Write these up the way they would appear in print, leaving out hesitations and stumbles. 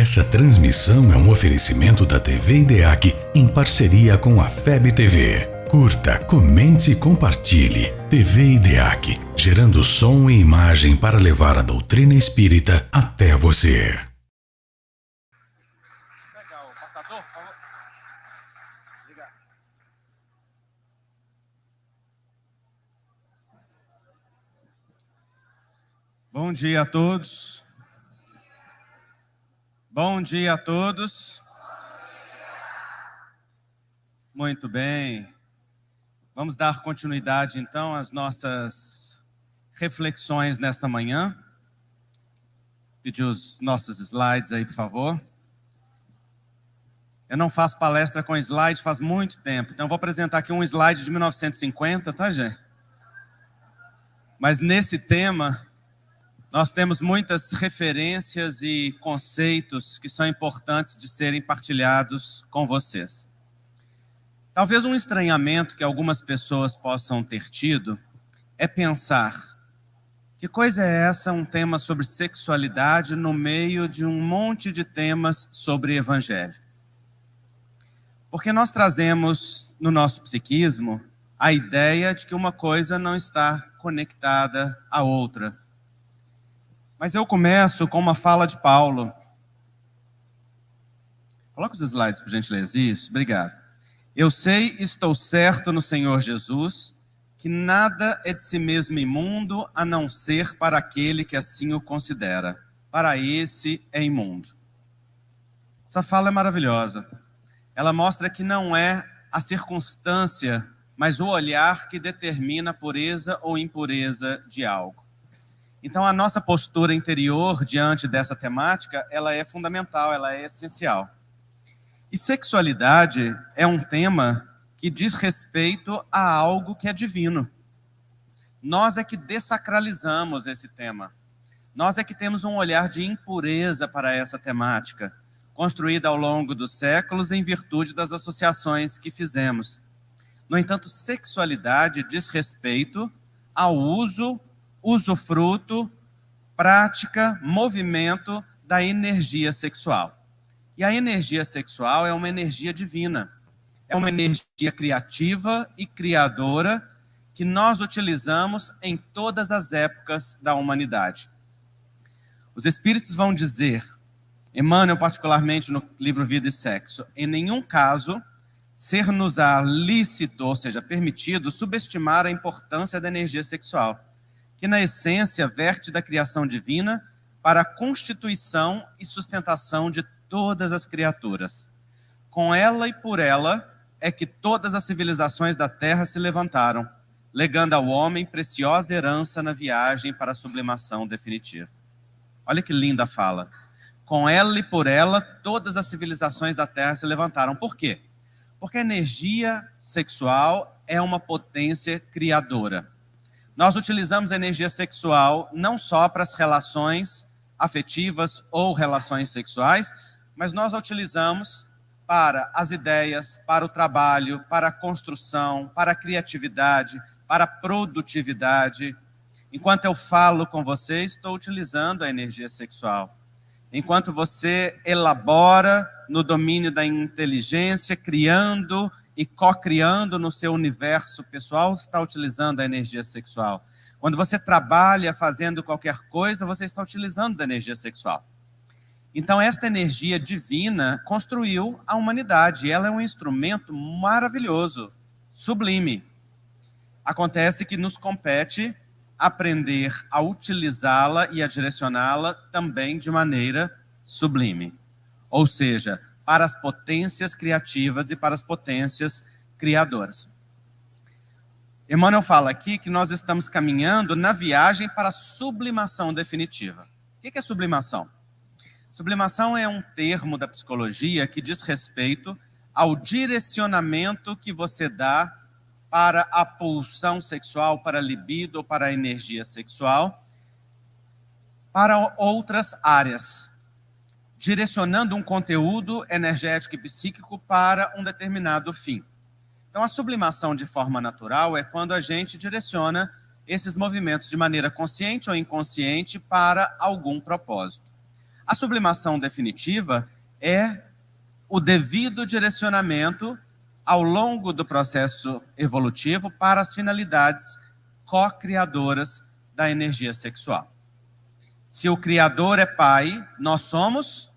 Essa transmissão é um oferecimento da TV IDEAC em parceria com a FEB TV. Curta, comente e compartilhe. TV IDEAC, gerando som e imagem para levar a doutrina espírita até você. Legal, passador, por favor. Obrigado. Bom dia a todos. Bom dia a todos. Muito bem. Vamos dar continuidade, então, às nossas reflexões nesta manhã. Pedir os nossos slides aí, por favor. Eu não faço palestra com slide faz muito tempo, então vou apresentar aqui um slide de 1950, tá, gente? Mas nesse tema, nós temos muitas referências e conceitos que são importantes de serem partilhados com vocês. Talvez um estranhamento que algumas pessoas possam ter tido é pensar: que coisa é essa, um tema sobre sexualidade no meio de um monte de temas sobre evangelho? Porque nós trazemos no nosso psiquismo a ideia de que uma coisa não está conectada à outra. Mas eu começo com uma fala de Paulo. Coloca os slides, por gentileza. Isso, obrigado. Eu sei e estou certo no Senhor Jesus que nada é de si mesmo imundo a não ser para aquele que assim o considera. Para esse é imundo. Essa fala é maravilhosa. Ela mostra que não é a circunstância, mas o olhar que determina a pureza ou impureza de algo. Então, a nossa postura interior diante dessa temática, ela é fundamental, ela é essencial. E sexualidade é um tema que diz respeito a algo que é divino. Nós é que dessacralizamos esse tema. Nós é que temos um olhar de impureza para essa temática, construída ao longo dos séculos em virtude das associações que fizemos. No entanto, sexualidade diz respeito ao uso, usufruto, prática, movimento da energia sexual. E a energia sexual é uma energia divina. É uma energia criativa e criadora que nós utilizamos em todas as épocas da humanidade. Os espíritos vão dizer, Emmanuel particularmente no livro Vida e Sexo, em nenhum caso ser-nos-á lícito, ou seja, permitido, subestimar a importância da energia sexual, que na essência verte da criação divina para a constituição e sustentação de todas as criaturas. Com ela e por ela é que todas as civilizações da Terra se levantaram, legando ao homem preciosa herança na viagem para a sublimação definitiva. Olha que linda fala. Com ela e por ela, todas as civilizações da Terra se levantaram. Por quê? Porque a energia sexual é uma potência criadora. Nós utilizamos a energia sexual não só para as relações afetivas ou relações sexuais, mas nós a utilizamos para as ideias, para o trabalho, para a construção, para a criatividade, para a produtividade. Enquanto eu falo com você, estou utilizando a energia sexual. Enquanto você elabora no domínio da inteligência, criando e co-criando no seu universo pessoal, está utilizando a energia sexual. Quando você trabalha fazendo qualquer coisa, você está utilizando da energia sexual. Então, esta energia divina construiu a humanidade. Ela é um instrumento maravilhoso, sublime. Acontece que nos compete aprender a utilizá-la e a direcioná-la também de maneira sublime. Ou seja, para as potências criativas e para as potências criadoras. Emmanuel fala aqui que nós estamos caminhando na viagem para a sublimação definitiva. O que é sublimação? Sublimação é um termo da psicologia que diz respeito ao direcionamento que você dá para a pulsão sexual, para a libido, para a energia sexual, para outras áreas, direcionando um conteúdo energético e psíquico para um determinado fim. Então, a sublimação de forma natural é quando a gente direciona esses movimentos de maneira consciente ou inconsciente para algum propósito. A sublimação definitiva é o devido direcionamento ao longo do processo evolutivo para as finalidades co-criadoras da energia sexual. Se o Criador é pai, nós somos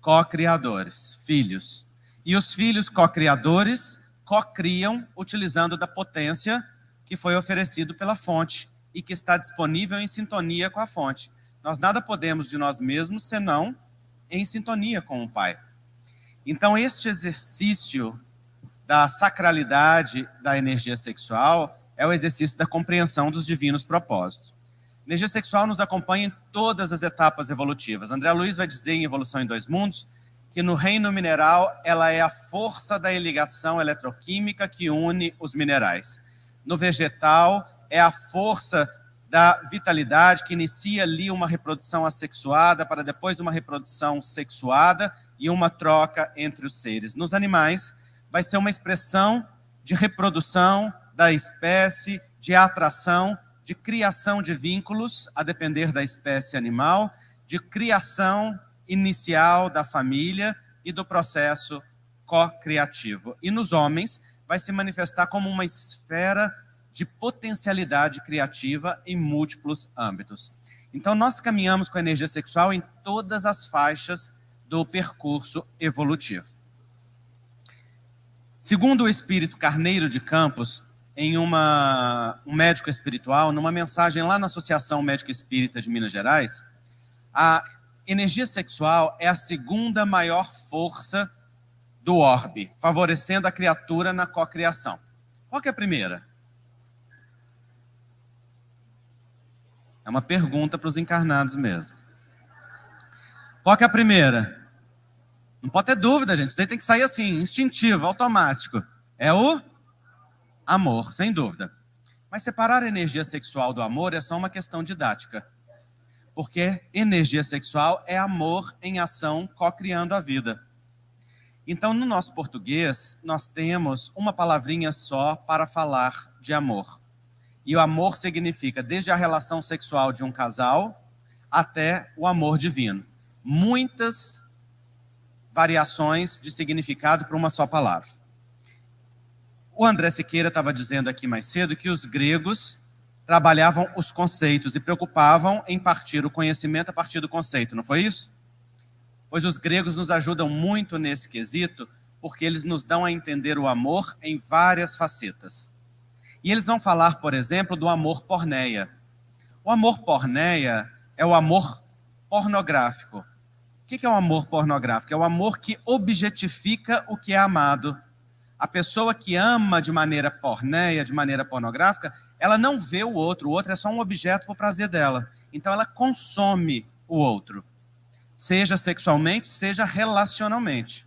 co-criadores, filhos. E os filhos co-criadores co-criam utilizando da potência que foi oferecido pela fonte e que está disponível em sintonia com a fonte. Nós nada podemos de nós mesmos senão em sintonia com o Pai. Então, este exercício da sacralidade da energia sexual é o exercício da compreensão dos divinos propósitos. A energia sexual nos acompanha em todas as etapas evolutivas. André Luiz vai dizer em Evolução em Dois Mundos que no reino mineral ela é a força da ligação eletroquímica que une os minerais. No vegetal é a força da vitalidade que inicia ali uma reprodução assexuada para depois uma reprodução sexuada e uma troca entre os seres. Nos animais vai ser uma expressão de reprodução da espécie, de atração, de criação de vínculos, a depender da espécie animal, de criação inicial da família e do processo co-criativo. E nos homens vai se manifestar como uma esfera de potencialidade criativa em múltiplos âmbitos. Então nós caminhamos com a energia sexual em todas as faixas do percurso evolutivo. Segundo o espírito Carneiro de Campos, em um médico espiritual, numa mensagem lá na Associação Médica Espírita de Minas Gerais, a energia sexual é a segunda maior força do orbe, favorecendo a criatura na cocriação. Qual que é a primeira? É uma pergunta para os encarnados mesmo. Qual que é a primeira? Não pode ter dúvida, gente. Isso daí tem que sair assim, instintivo, automático. É o amor, sem dúvida. Mas separar a energia sexual do amor é só uma questão didática. Porque energia sexual é amor em ação, co-criando a vida. Então, no nosso português, nós temos uma palavrinha só para falar de amor. E o amor significa desde a relação sexual de um casal até o amor divino. Muitas variações de significado para uma só palavra. O André Siqueira estava dizendo aqui mais cedo que os gregos trabalhavam os conceitos e preocupavam em partir o conhecimento a partir do conceito, não foi isso? Pois os gregos nos ajudam muito nesse quesito, porque eles nos dão a entender o amor em várias facetas. E eles vão falar, por exemplo, do amor porneia. O amor porneia é o amor pornográfico. O que é o amor pornográfico? É o amor que objetifica o que é amado. A pessoa que ama de maneira porneia, de maneira pornográfica, ela não vê o outro é só um objeto para o prazer dela. Então ela consome o outro, seja sexualmente, seja relacionalmente.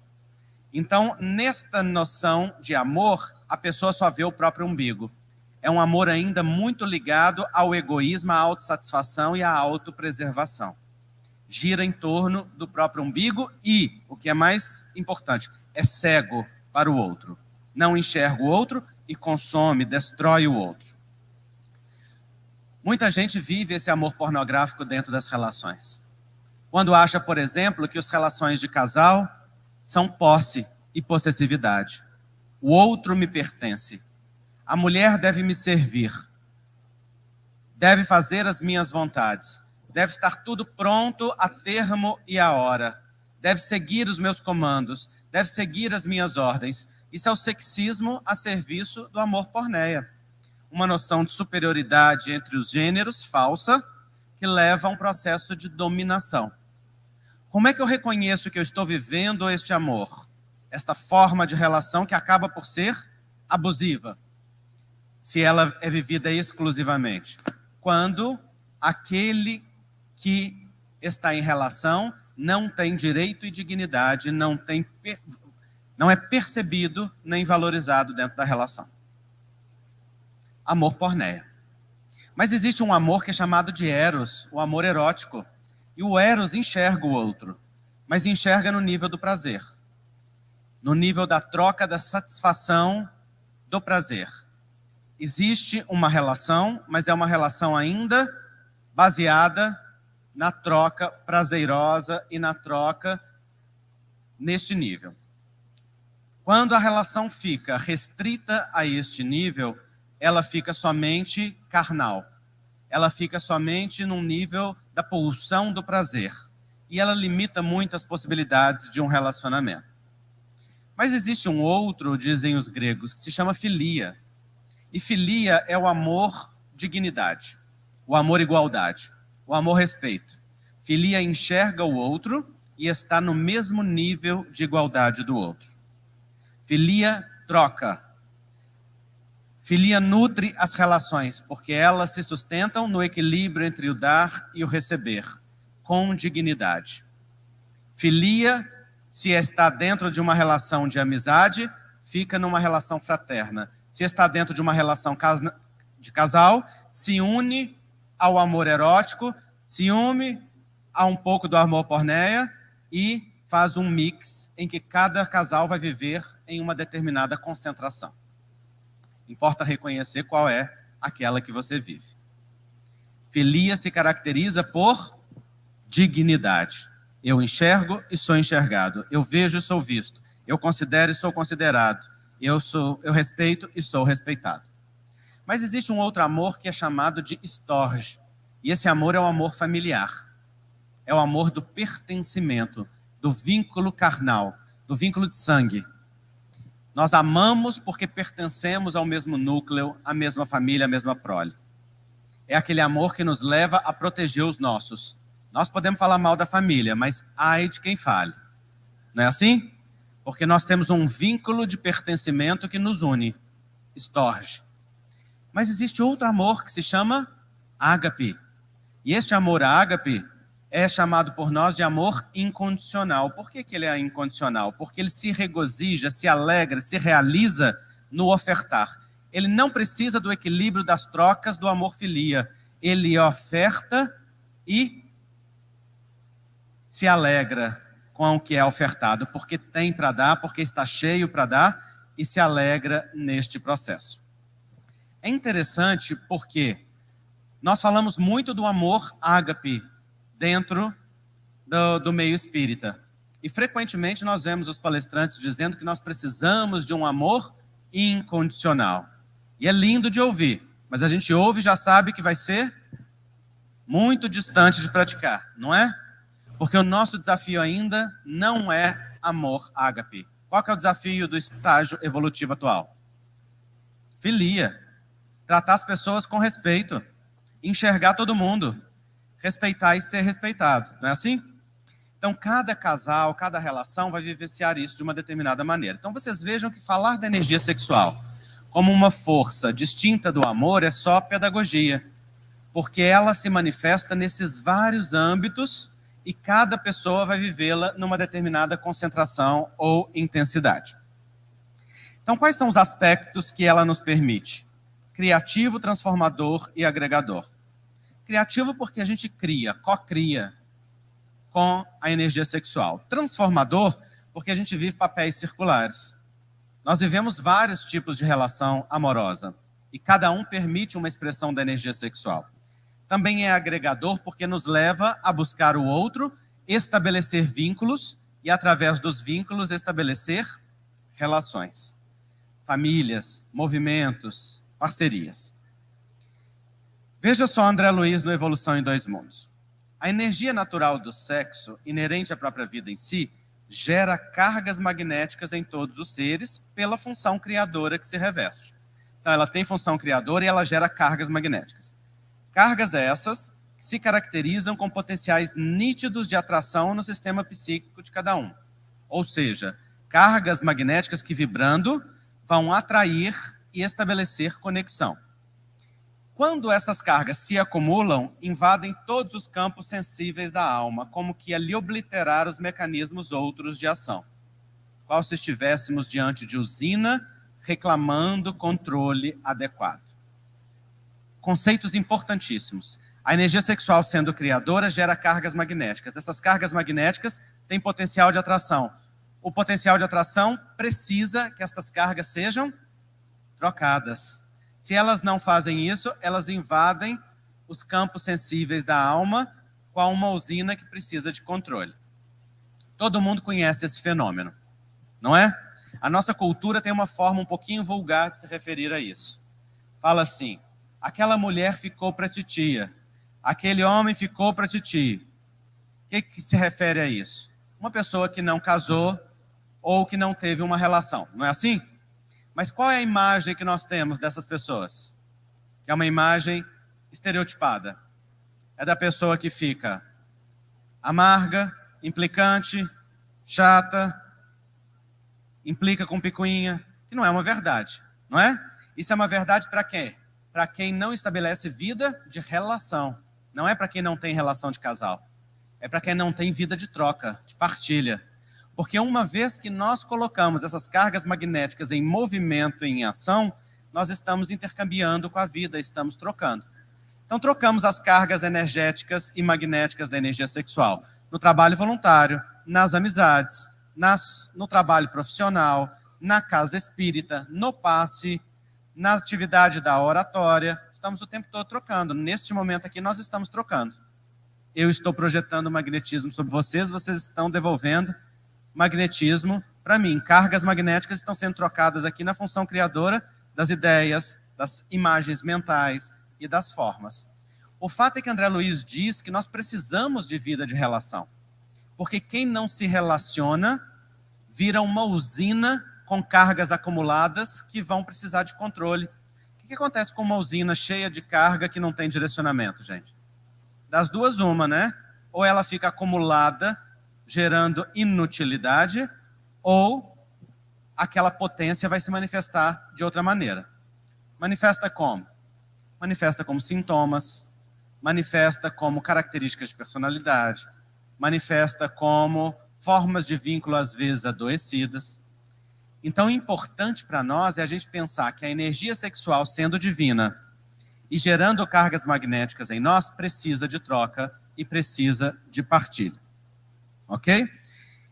Então, nesta noção de amor, a pessoa só vê o próprio umbigo. É um amor ainda muito ligado ao egoísmo, à autossatisfação e à autopreservação. Gira em torno do próprio umbigo e, o que é mais importante, é cego para o outro. Não enxerga o outro e consome, destrói o outro. Muita gente vive esse amor pornográfico dentro das relações. Quando acha, por exemplo, que as relações de casal são posse e possessividade. O outro me pertence. A mulher deve me servir. Deve fazer as minhas vontades. Deve estar tudo pronto a termo e a hora. Deve seguir os meus comandos. Deve seguir as minhas ordens. Isso é o sexismo a serviço do amor porneia. Uma noção de superioridade entre os gêneros falsa que leva a um processo de dominação. Como é que eu reconheço que eu estou vivendo este amor? Esta forma de relação que acaba por ser abusiva, se ela é vivida exclusivamente. Quando aquele que está em relação não tem direito e dignidade, não é percebido nem valorizado dentro da relação. Amor porneia. Mas existe um amor que é chamado de eros, o amor erótico. E o eros enxerga o outro, mas enxerga no nível do prazer. No nível da troca, da satisfação do prazer. Existe uma relação, mas é uma relação ainda baseada na troca prazerosa e na troca neste nível. Quando a relação fica restrita a este nível, ela fica somente carnal. Ela fica somente num nível da pulsão do prazer. E ela limita muito as possibilidades de um relacionamento. Mas existe um outro, dizem os gregos, que se chama filia. E filia é o amor dignidade, o amor igualdade, o amor respeito. Filia enxerga o outro e está no mesmo nível de igualdade do outro. Filia troca. Filia nutre as relações, porque elas se sustentam no equilíbrio entre o dar e o receber, com dignidade. Filia, se está dentro de uma relação de amizade, fica numa relação fraterna. Se está dentro de uma relação de casal, se une ao amor erótico, se une a um pouco do amor porneia e faz um mix em que cada casal vai viver em uma determinada concentração. Importa reconhecer qual é aquela que você vive. Filia se caracteriza por dignidade. Eu enxergo e sou enxergado. Eu vejo e sou visto. Eu considero e sou considerado. Eu respeito e sou respeitado. Mas existe um outro amor que é chamado de storge. E esse amor é o amor familiar. É o amor do pertencimento, do vínculo carnal, do vínculo de sangue. Nós amamos porque pertencemos ao mesmo núcleo, à mesma família, à mesma prole. É aquele amor que nos leva a proteger os nossos. Nós podemos falar mal da família, mas ai de quem fale. Não é assim? Porque nós temos um vínculo de pertencimento que nos une. Storge. Mas existe outro amor que se chama ágape. E este amor ágape é chamado por nós de amor incondicional. Por que ele é incondicional? Porque ele se regozija, se alegra, se realiza no ofertar. Ele não precisa do equilíbrio das trocas do amor filia. Ele oferta e se alegra com o que é ofertado, porque tem para dar, porque está cheio para dar e se alegra neste processo. É interessante porque nós falamos muito do amor ágape dentro do meio espírita. E frequentemente nós vemos os palestrantes dizendo que nós precisamos de um amor incondicional. E é lindo de ouvir, mas a gente ouve e já sabe que vai ser muito distante de praticar, não é? Porque o nosso desafio ainda não é amor ágape. Qual que é o desafio do estágio evolutivo atual? Filia. Tratar as pessoas com respeito. Enxergar todo mundo. Respeitar e ser respeitado. Não é assim? Então, cada casal, cada relação vai vivenciar isso de uma determinada maneira. Então, vocês vejam que falar da energia sexual como uma força distinta do amor é só pedagogia. Porque ela se manifesta nesses vários âmbitos e cada pessoa vai vivê-la numa determinada concentração ou intensidade. Então, quais são os aspectos que ela nos permite? Criativo, transformador e agregador. Criativo porque a gente cria, co-cria com a energia sexual. Transformador porque a gente vive papéis circulares. Nós vivemos vários tipos de relação amorosa e cada um permite uma expressão da energia sexual. Também é agregador porque nos leva a buscar o outro, estabelecer vínculos e, através dos vínculos, estabelecer relações. Famílias, movimentos, parcerias. Veja só André Luiz no Evolução em Dois Mundos. A energia natural do sexo, inerente à própria vida em si, gera cargas magnéticas em todos os seres pela função criadora que se reveste. Então, ela tem função criadora e ela gera cargas magnéticas. Cargas essas que se caracterizam com potenciais nítidos de atração no sistema psíquico de cada um. Ou seja, cargas magnéticas que, vibrando, vão atrair e estabelecer conexão. Quando essas cargas se acumulam, invadem todos os campos sensíveis da alma, como que a lhe obliterar os mecanismos outros de ação. Qual se estivéssemos diante de usina, reclamando controle adequado. Conceitos importantíssimos. A energia sexual, sendo criadora, gera cargas magnéticas. Essas cargas magnéticas têm potencial de atração. O potencial de atração precisa que estas cargas sejam trocadas. Se elas não fazem isso, elas invadem os campos sensíveis da alma qual uma usina que precisa de controle. Todo mundo conhece esse fenômeno, não é? A nossa cultura tem uma forma um pouquinho vulgar de se referir a isso. Fala assim: aquela mulher ficou para titia, aquele homem ficou para titi. O que se refere a isso? Uma pessoa que não casou ou que não teve uma relação, não é assim? Mas qual é a imagem que nós temos dessas pessoas? Que é uma imagem estereotipada. É da pessoa que fica amarga, implicante, chata, implica com picuinha, que não é uma verdade, não é? Isso é uma verdade para quem? Para quem não estabelece vida de relação. Não é para quem não tem relação de casal. É para quem não tem vida de troca, de partilha. Porque uma vez que nós colocamos essas cargas magnéticas em movimento, em ação, nós estamos intercambiando com a vida, estamos trocando. Então trocamos as cargas energéticas e magnéticas da energia sexual no trabalho voluntário, nas amizades, no trabalho profissional, na casa espírita, no passe, na atividade da oratória. Estamos o tempo todo trocando. Neste momento aqui nós estamos trocando. Eu estou projetando magnetismo sobre vocês, vocês estão devolvendo magnetismo para mim. Cargas magnéticas estão sendo trocadas aqui na função criadora das ideias, das imagens mentais e das formas. O fato é que André Luiz diz que nós precisamos de vida de relação. Porque quem não se relaciona vira uma usina com cargas acumuladas que vão precisar de controle. O que acontece com uma usina cheia de carga que não tem direcionamento, gente? Das duas, uma, né? Ou ela fica acumulada, gerando inutilidade, ou aquela potência vai se manifestar de outra maneira. Manifesta como? Manifesta como sintomas, manifesta como características de personalidade, manifesta como formas de vínculo, às vezes, adoecidas. Então, o importante para nós é a gente pensar que a energia sexual, sendo divina e gerando cargas magnéticas em nós, precisa de troca e precisa de partilha. Ok?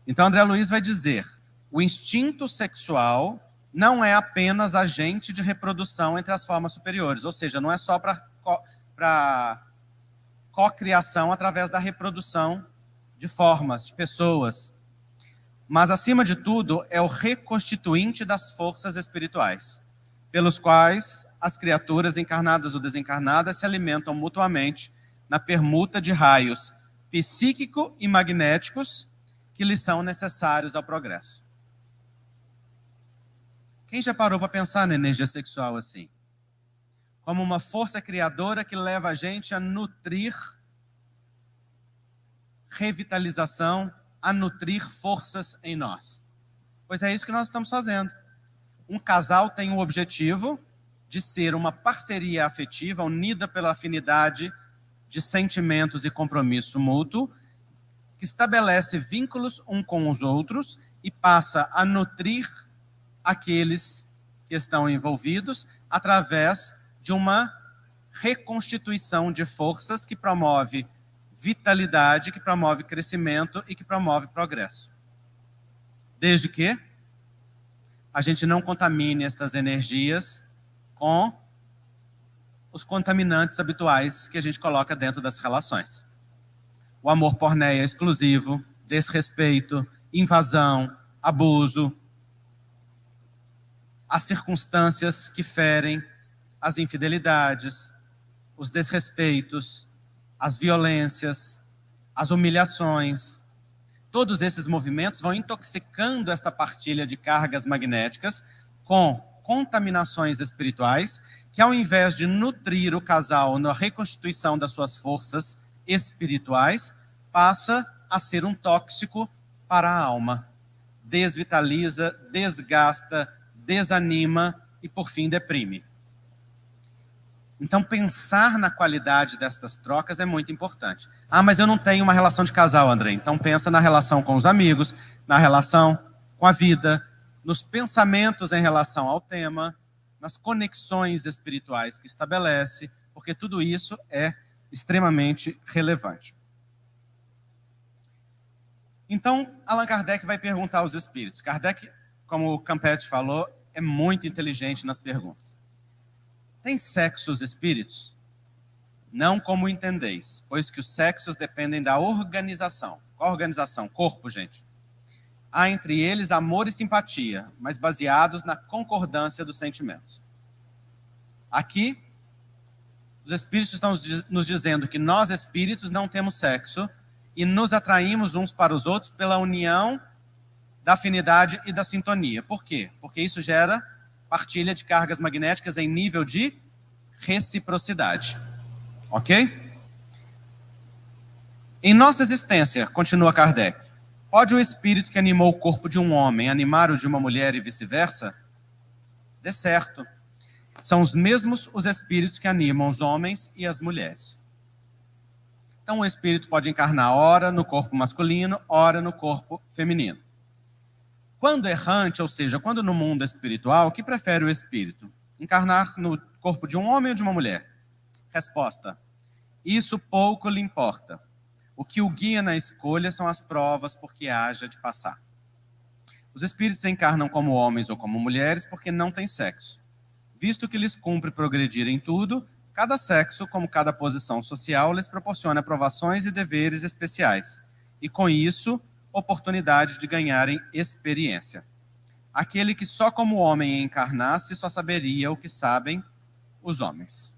Então, André Luiz vai dizer: o instinto sexual não é apenas agente de reprodução entre as formas superiores, ou seja, não é só para cocriação através da reprodução de formas, de pessoas, mas, acima de tudo, é o reconstituinte das forças espirituais, pelos quais as criaturas encarnadas ou desencarnadas se alimentam mutuamente na permuta de raios psíquico e magnéticos que lhes são necessários ao progresso. Quem já parou para pensar na energia sexual assim? Como uma força criadora que leva a gente a nutrir revitalização, a nutrir forças em nós. Pois é isso que nós estamos fazendo. Um casal tem o objetivo de ser uma parceria afetiva unida pela afinidade de sentimentos e compromisso mútuo, que estabelece vínculos um com os outros e passa a nutrir aqueles que estão envolvidos através de uma reconstituição de forças que promove vitalidade, que promove crescimento e que promove progresso. Desde que a gente não contamine estas energias com os contaminantes habituais que a gente coloca dentro das relações. O amor porneia exclusivo, desrespeito, invasão, abuso, as circunstâncias que ferem, as infidelidades, os desrespeitos, as violências, as humilhações. Todos esses movimentos vão intoxicando esta partilha de cargas magnéticas com contaminações espirituais, que ao invés de nutrir o casal na reconstituição das suas forças espirituais, passa a ser um tóxico para a alma. Desvitaliza, desgasta, desanima e, por fim, deprime. Então, pensar na qualidade destas trocas é muito importante. Ah, mas eu não tenho uma relação de casal, André. Então, pensa na relação com os amigos, na relação com a vida, nos pensamentos em relação ao tema, nas conexões espirituais que estabelece, porque tudo isso é extremamente relevante. Então, Allan Kardec vai perguntar aos espíritos. Kardec, como o Campetti falou, é muito inteligente nas perguntas. Tem sexo os espíritos? não como entendeis, pois que os sexos dependem da organização. Qual organização? Corpo, gente. Há entre eles amor e simpatia, mas baseados na concordância dos sentimentos. Aqui, os espíritos estão nos dizendo que nós, espíritos, não temos sexo e nos atraímos uns para os outros pela união da afinidade e da sintonia. Por quê? Porque isso gera partilha de cargas magnéticas em nível de reciprocidade. Ok? Em nossa existência, continua Kardec, pode o espírito que animou o corpo de um homem animar o de uma mulher e vice-versa? De certo. São os mesmos os espíritos que animam os homens e as mulheres. Então, o espírito pode encarnar ora no corpo masculino, ora no corpo feminino. Quando errante, ou seja, quando no mundo espiritual, o que prefere o espírito? Encarnar no corpo de um homem ou de uma mulher? Resposta: isso pouco lhe importa. O que o guia na escolha são as provas por que haja de passar. Os espíritos encarnam como homens ou como mulheres porque não têm sexo. Visto que lhes cumpre progredir em tudo, cada sexo, como cada posição social, lhes proporciona provações e deveres especiais, e com isso, oportunidade de ganharem experiência. Aquele que só como homem encarnasse só saberia o que sabem os homens.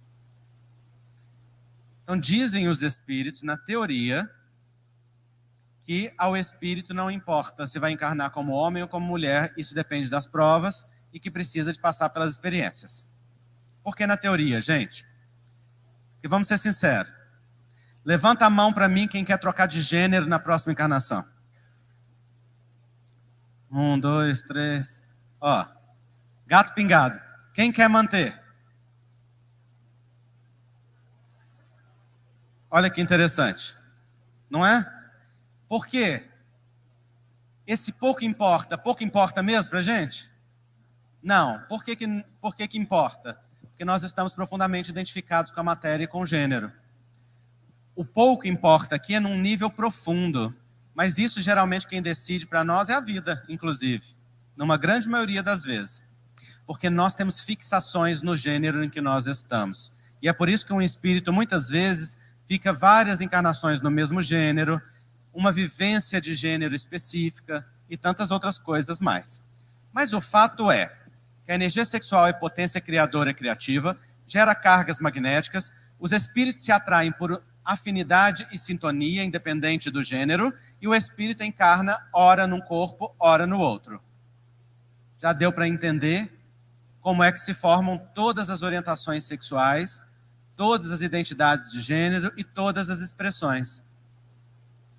Então, dizem os espíritos, na teoria, que ao espírito não importa se vai encarnar como homem ou como mulher, isso depende das provas e que precisa de passar pelas experiências. Porque na teoria, gente, e vamos ser sinceros, levanta a mão para mim quem quer trocar de gênero na próxima encarnação. 1, 2, 3. Ó, gato pingado. Quem quer manter? Olha que interessante, não é? Por quê? Esse pouco importa mesmo para a gente? Não. Por que importa? Porque nós estamos profundamente identificados com a matéria e com o gênero. O pouco importa aqui é num nível profundo, mas isso geralmente quem decide para nós é a vida, inclusive, numa grande maioria das vezes. Porque nós temos fixações no gênero em que nós estamos. E é por isso que um espírito muitas vezes fica várias encarnações no mesmo gênero, uma vivência de gênero específica e tantas outras coisas mais. Mas o fato é que a energia sexual é potência criadora e criativa, gera cargas magnéticas, os espíritos se atraem por afinidade e sintonia, independente do gênero, e o espírito encarna ora num corpo, ora no outro. Já deu para entender como é que se formam todas as orientações sexuais, todas as identidades de gênero e todas as expressões.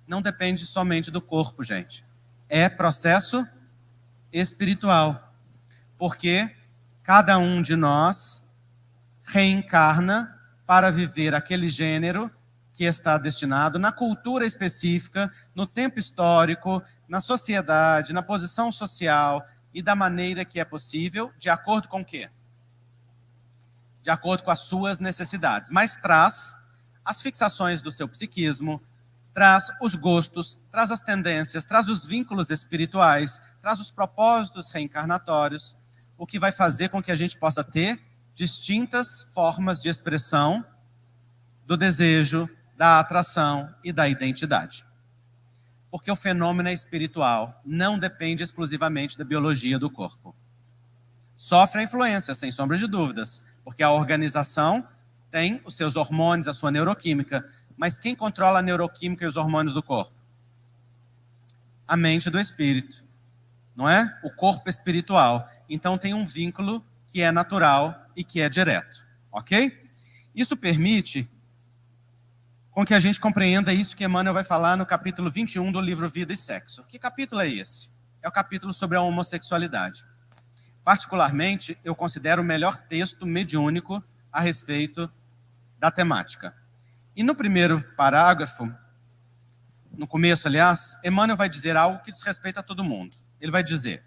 Não depende somente do corpo, gente. É processo espiritual. Porque cada um de nós reencarna para viver aquele gênero que está destinado na cultura específica, no tempo histórico, na sociedade, na posição social e da maneira que é possível, de acordo com o quê? De acordo com as suas necessidades. Mas traz as fixações do seu psiquismo, traz os gostos, traz as tendências, traz os vínculos espirituais, traz os propósitos reencarnatórios, o que vai fazer com que a gente possa ter distintas formas de expressão do desejo, da atração e da identidade. Porque o fenômeno é espiritual, não depende exclusivamente da biologia do corpo. Sofre a influência, sem sombra de dúvidas, porque a organização tem os seus hormônios, a sua neuroquímica, mas quem controla a neuroquímica e os hormônios do corpo? A mente do espírito, não é? O corpo espiritual. Então tem um vínculo que é natural e que é direto, ok? Isso permite com que a gente compreenda isso que Emmanuel vai falar no capítulo 21 do livro Vida e Sexo. Que capítulo é esse? É o capítulo sobre a homossexualidade. Particularmente, eu considero o melhor texto mediúnico a respeito da temática. E no primeiro parágrafo, no começo, aliás, Emmanuel vai dizer algo que diz respeito a todo mundo. Ele vai dizer: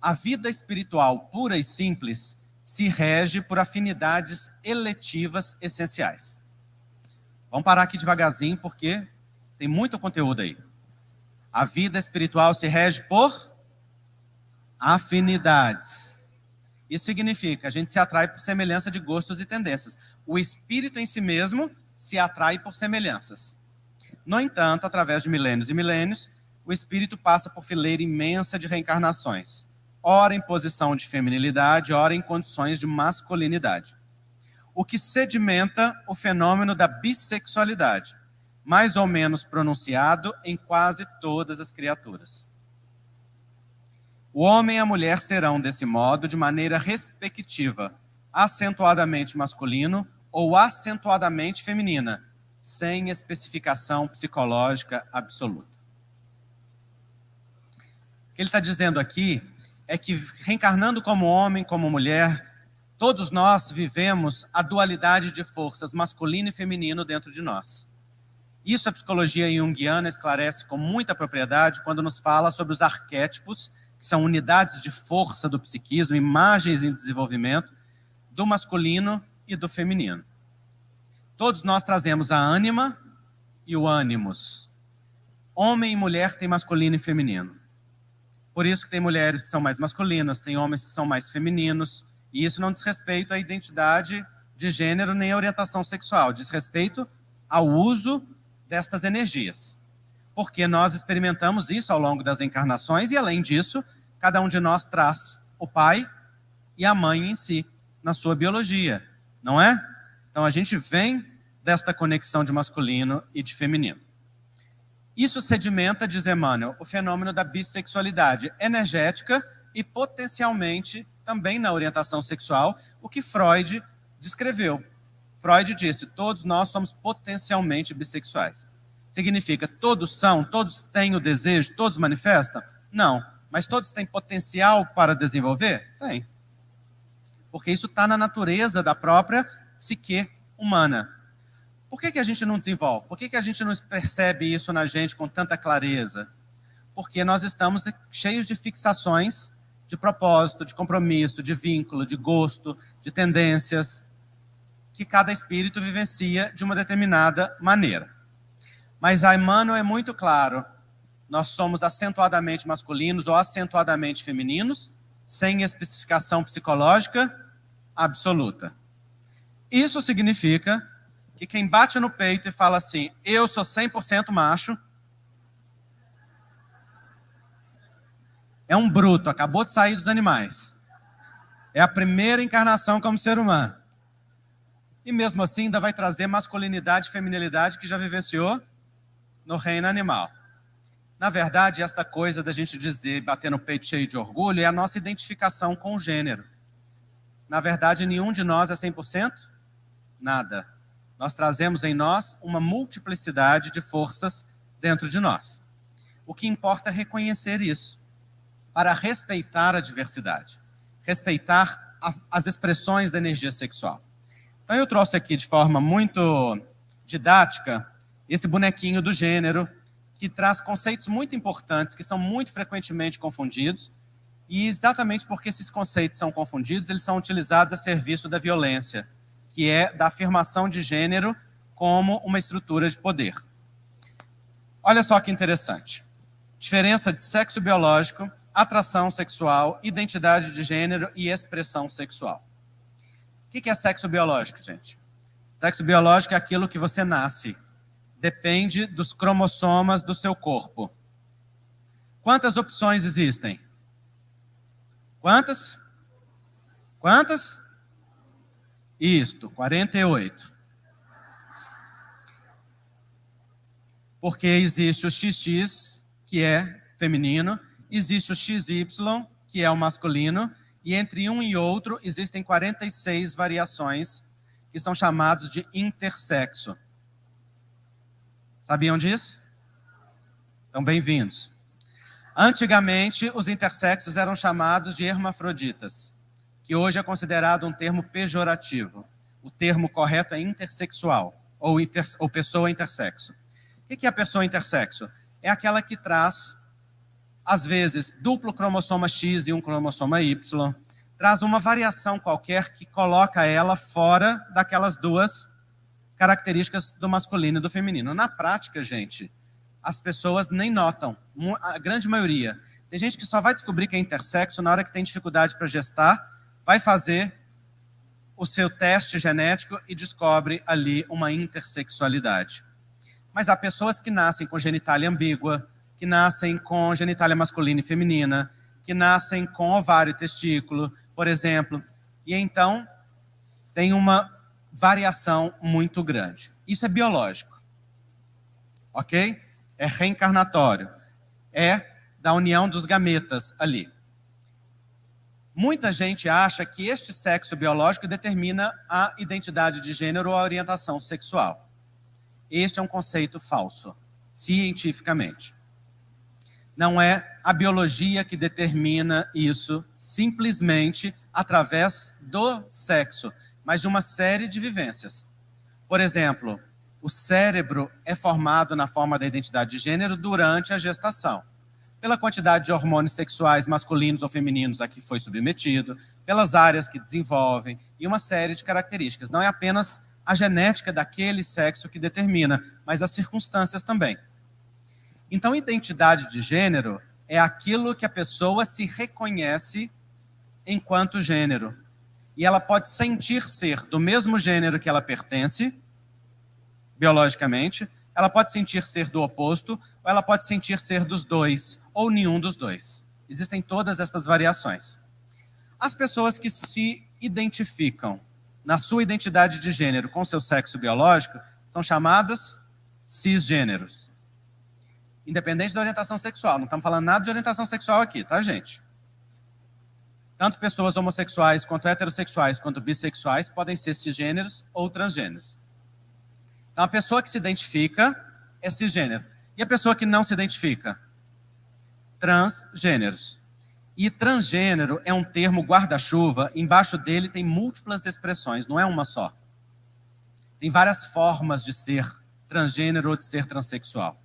a vida espiritual pura e simples se rege por afinidades eletivas essenciais. Vamos parar aqui devagarzinho, porque tem muito conteúdo aí. A vida espiritual se rege por afinidades. Isso significa que a gente se atrai por semelhança de gostos e tendências. O espírito em si mesmo se atrai por semelhanças. No entanto, através de milênios e milênios, o espírito passa por fileira imensa de reencarnações, ora em posição de feminilidade, ora em condições de masculinidade. O que sedimenta o fenômeno da bissexualidade, mais ou menos pronunciado em quase todas as criaturas. O homem e a mulher serão, desse modo, de maneira respectiva, acentuadamente masculino ou acentuadamente feminina, sem especificação psicológica absoluta. O que ele está dizendo aqui é que, reencarnando como homem, como mulher, todos nós vivemos a dualidade de forças masculino e feminino dentro de nós. Isso a psicologia junguiana esclarece com muita propriedade quando nos fala sobre os arquétipos, que são unidades de força do psiquismo, imagens em desenvolvimento do masculino e do feminino. Todos nós trazemos a ânima e o ânimos. Homem e mulher têm masculino e feminino. Por isso que tem mulheres que são mais masculinas, tem homens que são mais femininos, e isso não diz respeito à identidade de gênero nem à orientação sexual, diz respeito ao uso destas energias. Porque nós experimentamos isso ao longo das encarnações e, além disso, cada um de nós traz o pai e a mãe em si, na sua biologia, não é? Então, a gente vem desta conexão de masculino e de feminino. Isso sedimenta, diz Emmanuel, o fenômeno da bissexualidade energética e potencialmente também na orientação sexual, o que Freud descreveu. Freud disse, todos nós somos potencialmente bissexuais. Significa, todos são, todos têm o desejo, todos manifestam? Não. Mas todos têm potencial para desenvolver? Tem. Porque isso está na natureza da própria psique humana. Por que a gente não desenvolve? Por que a gente não percebe isso na gente com tanta clareza? Porque nós estamos cheios de fixações, de propósito, de compromisso, de vínculo, de gosto, de tendências, que cada espírito vivencia de uma determinada maneira. Mas a Emmanuel é muito claro, nós somos acentuadamente masculinos ou acentuadamente femininos, sem especificação psicológica absoluta. Isso significa que quem bate no peito e fala assim, eu sou 100% macho, é um bruto, acabou de sair dos animais. É a primeira encarnação como ser humano. E mesmo assim ainda vai trazer masculinidade e feminilidade que já vivenciou no reino animal. Na verdade, esta coisa da gente dizer, bater no peito cheio de orgulho, é a nossa identificação com o gênero. Na verdade, nenhum de nós é 100%? Nada. Nós trazemos em nós uma multiplicidade de forças dentro de nós. O que importa é reconhecer isso, para respeitar a diversidade, respeitar as expressões da energia sexual. Então eu trouxe aqui de forma muito didática esse bonequinho do gênero, que traz conceitos muito importantes, que são muito frequentemente confundidos, e exatamente porque esses conceitos são confundidos, eles são utilizados a serviço da violência, que é da afirmação de gênero como uma estrutura de poder. Olha só que interessante. Diferença de sexo biológico, atração sexual, identidade de gênero e expressão sexual. O que é sexo biológico, gente? Sexo biológico é aquilo que você nasce. Depende dos cromossomas do seu corpo. Quantas opções existem? Quantas? Quantas? Isto, 48. Porque existe o XX, que é feminino, existe o XY, que é o masculino, e entre um e outro existem 46 variações, que são chamados de intersexo. Sabiam disso? Então, bem-vindos. Antigamente, os intersexos eram chamados de hermafroditas, que hoje é considerado um termo pejorativo. O termo correto é intersexual, ou pessoa intersexo. O que é a pessoa intersexo? É aquela que traz, às vezes, duplo cromossoma X e um cromossoma Y, traz uma variação qualquer que coloca ela fora daquelas duas características do masculino e do feminino. Na prática, gente, as pessoas nem notam, a grande maioria. Tem gente que só vai descobrir que é intersexo na hora que tem dificuldade para gestar, vai fazer o seu teste genético e descobre ali uma intersexualidade. Mas há pessoas que nascem com genitália ambígua, que nascem com genitália masculina e feminina, que nascem com ovário e testículo, por exemplo, e então tem uma variação muito grande. Isso é biológico, ok? É reencarnatório, é da união dos gametas ali. Muita gente acha que este sexo biológico determina a identidade de gênero ou a orientação sexual. Este é um conceito falso, cientificamente. Não é a biologia que determina isso simplesmente através do sexo, mas de uma série de vivências. Por exemplo, o cérebro é formado na forma da identidade de gênero durante a gestação, pela quantidade de hormônios sexuais masculinos ou femininos a que foi submetido, pelas áreas que desenvolvem e uma série de características. Não é apenas a genética daquele sexo que determina, mas as circunstâncias também. Então, identidade de gênero é aquilo que a pessoa se reconhece enquanto gênero. E ela pode sentir ser do mesmo gênero que ela pertence, biologicamente, ela pode sentir ser do oposto, ou ela pode sentir ser dos dois, ou nenhum dos dois. Existem todas essas variações. As pessoas que se identificam na sua identidade de gênero com seu sexo biológico são chamadas cisgêneros. Independente da orientação sexual. Não estamos falando nada de orientação sexual aqui, tá, gente? Tanto pessoas homossexuais, quanto heterossexuais, quanto bissexuais podem ser cisgêneros ou transgêneros. Então, a pessoa que se identifica é cisgênero. E a pessoa que não se identifica? Transgêneros. E transgênero é um termo guarda-chuva, embaixo dele tem múltiplas expressões, não é uma só. Tem várias formas de ser transgênero ou de ser transexual.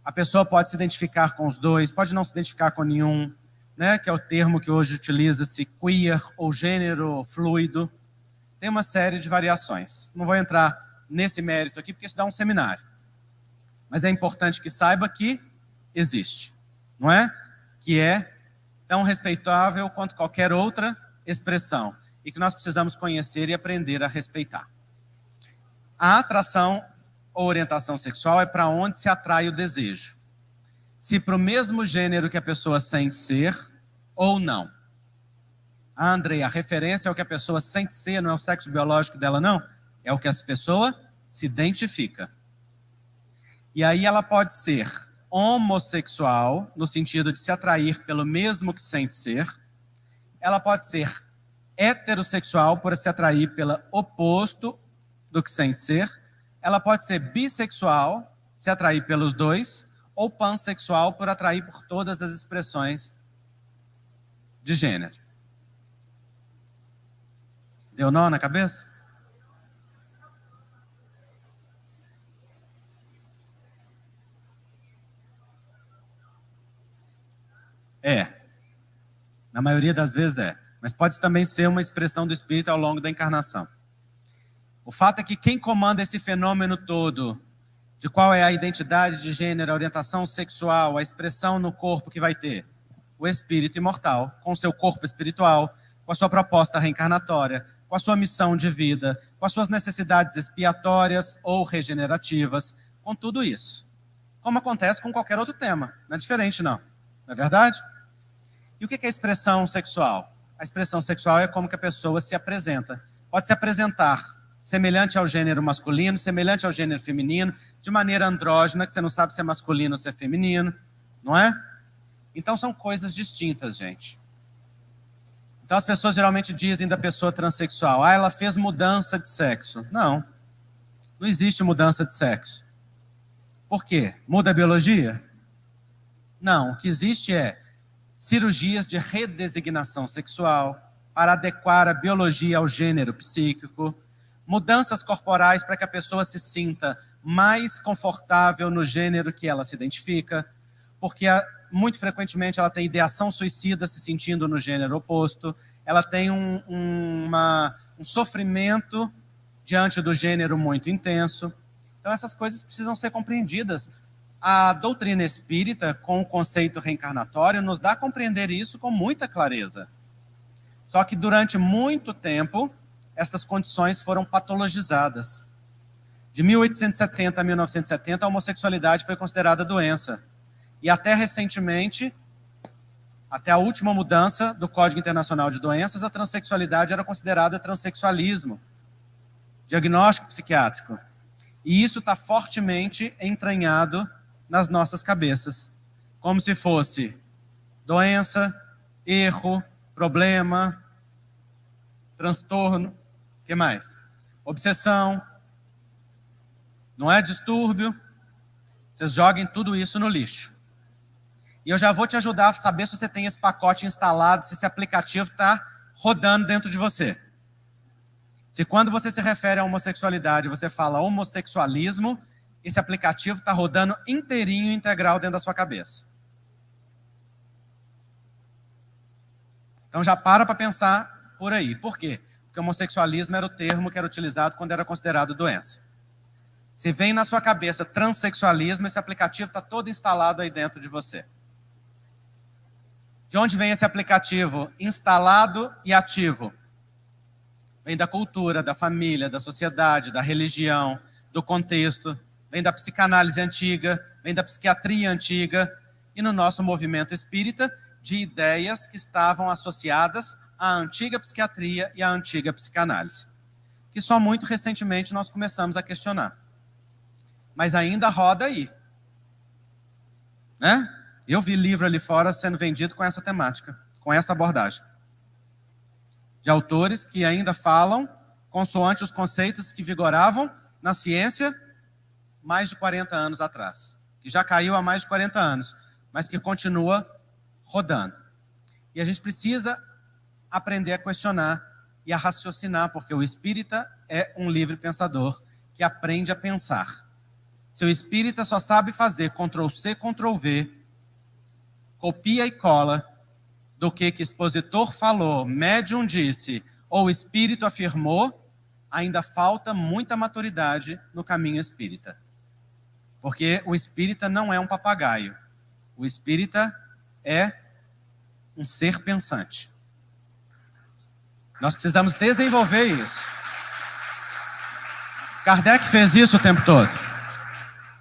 A pessoa pode se identificar com os dois, pode não se identificar com nenhum, né, que é o termo que hoje utiliza-se queer ou gênero fluido. Tem uma série de variações. Não vou entrar nesse mérito aqui, porque isso dá um seminário. Mas é importante que saiba que existe, não é? Que é tão respeitável quanto qualquer outra expressão e que nós precisamos conhecer e aprender a respeitar. A atração ou orientação sexual é para onde se atrai o desejo. Se para o mesmo gênero que a pessoa sente ser ou não. Andrei, a referência é o que a pessoa sente ser, não é o sexo biológico dela, não. É o que a pessoa se identifica. E aí ela pode ser homossexual, no sentido de se atrair pelo mesmo que sente ser. Ela pode ser heterossexual, por se atrair pelo oposto do que sente ser. Ela pode ser bissexual, se atrair pelos dois, ou pansexual, por atrair por todas as expressões de gênero. Deu nó na cabeça? É. Na maioria das vezes é. Mas pode também ser uma expressão do espírito ao longo da encarnação. O fato é que quem comanda esse fenômeno todo, de qual é a identidade de gênero, a orientação sexual, a expressão no corpo que vai ter? O espírito imortal, com seu corpo espiritual, com a sua proposta reencarnatória, com a sua missão de vida, com as suas necessidades expiatórias ou regenerativas, com tudo isso. Como acontece com qualquer outro tema. Não é diferente, não. Não é verdade? E o que é a expressão sexual? A expressão sexual é como que a pessoa se apresenta. Pode se apresentar semelhante ao gênero masculino, semelhante ao gênero feminino, de maneira andrógena, que você não sabe se é masculino ou se é feminino, não é? Então são coisas distintas, gente. Então as pessoas geralmente dizem da pessoa transexual, ela fez mudança de sexo. Não, não existe mudança de sexo. Por quê? Muda a biologia? Não, o que existe é cirurgias de redesignação sexual para adequar a biologia ao gênero psíquico, mudanças corporais para que a pessoa se sinta mais confortável no gênero que ela se identifica, porque muito frequentemente ela tem ideação suicida se sentindo no gênero oposto, ela tem um sofrimento diante do gênero muito intenso. Então essas coisas precisam ser compreendidas. A doutrina espírita, com o conceito reencarnatório, nos dá a compreender isso com muita clareza. Só que durante muito tempo, estas condições foram patologizadas. De 1870 a 1970, a homossexualidade foi considerada doença. E até recentemente, até a última mudança do Código Internacional de Doenças, a transexualidade era considerada transexualismo, diagnóstico psiquiátrico. E isso está fortemente entranhado nas nossas cabeças, como se fosse doença, erro, problema, transtorno, o que mais? Obsessão, não é distúrbio. Vocês joguem tudo isso no lixo. E eu já vou te ajudar a saber se você tem esse pacote instalado, se esse aplicativo está rodando dentro de você. Se quando você se refere à homossexualidade, você fala homossexualismo, esse aplicativo está rodando inteirinho, integral dentro da sua cabeça. Então já para pensar por aí. Por quê? Porque homossexualismo era o termo que era utilizado quando era considerado doença. Se vem na sua cabeça transexualismo, esse aplicativo está todo instalado aí dentro de você. De onde vem esse aplicativo instalado e ativo? Vem da cultura, da família, da sociedade, da religião, do contexto, vem da psicanálise antiga, vem da psiquiatria antiga e no nosso movimento espírita, de ideias que estavam associadas à antiga psiquiatria e à antiga psicanálise, que só muito recentemente nós começamos a questionar. Mas ainda roda aí. Né? Eu vi livro ali fora sendo vendido com essa temática, com essa abordagem. De autores que ainda falam consoante os conceitos que vigoravam na ciência mais de 40 anos atrás. Que já caiu há mais de 40 anos, mas que continua rodando. E a gente precisa aprender a questionar e a raciocinar, porque o espírita é um livre pensador que aprende a pensar. Se o espírita só sabe fazer Ctrl+C, Ctrl+V, copia e cola, do que expositor falou, médium disse, ou espírito afirmou, ainda falta muita maturidade no caminho espírita. Porque o espírita não é um papagaio. O espírita é um ser pensante. Nós precisamos desenvolver isso. Kardec fez isso o tempo todo.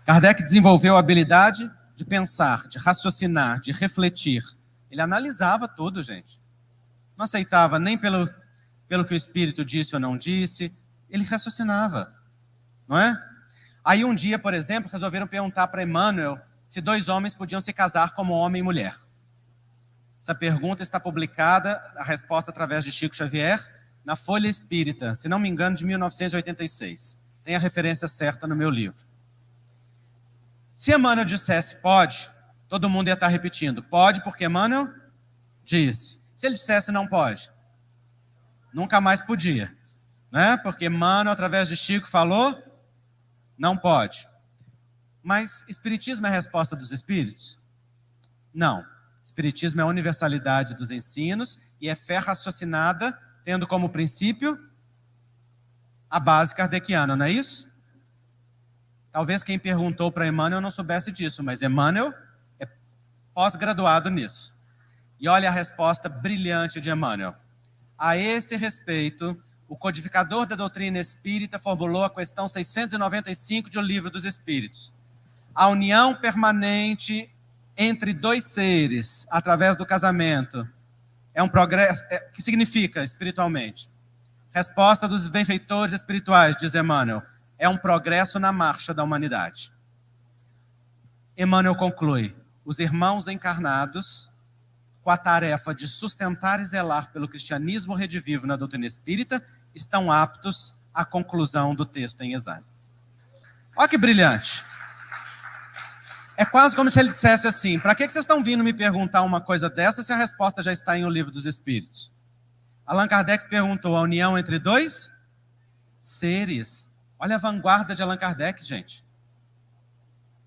Kardec desenvolveu a habilidade de pensar, de raciocinar, de refletir. Ele analisava tudo, gente. Não aceitava nem pelo que o espírito disse ou não disse. Ele raciocinava, não é? Aí um dia, por exemplo, resolveram perguntar para Emmanuel se 2 homens podiam se casar como homem e mulher. Essa pergunta está publicada, a resposta através de Chico Xavier, na Folha Espírita, se não me engano, de 1986. Tem a referência certa no meu livro. Se Emmanuel dissesse pode, todo mundo ia estar repetindo. Pode porque Emmanuel disse. Se ele dissesse não pode, nunca mais podia. Né? Porque Emmanuel, através de Chico, falou, não pode. Mas Espiritismo é a resposta dos espíritos? Não. Espiritismo é a universalidade dos ensinos e é fé raciocinada, tendo como princípio a base kardeciana, não é isso? Talvez quem perguntou para Emmanuel não soubesse disso, mas Emmanuel é pós-graduado nisso. E olha a resposta brilhante de Emmanuel. A esse respeito, o codificador da doutrina espírita formulou a questão 695 de O Livro dos Espíritos. A união permanente entre 2 seres, através do casamento, é um progresso. Que significa espiritualmente? Resposta dos benfeitores espirituais, diz Emmanuel, é um progresso na marcha da humanidade. Emmanuel conclui, os irmãos encarnados, com a tarefa de sustentar e zelar pelo cristianismo redivivo na doutrina espírita, estão aptos à conclusão do texto em exame. Olha que brilhante. É quase como se ele dissesse assim, para que vocês estão vindo me perguntar uma coisa dessa se a resposta já está em O Livro dos Espíritos? Allan Kardec perguntou, a união entre 2 seres. Olha a vanguarda de Allan Kardec, gente.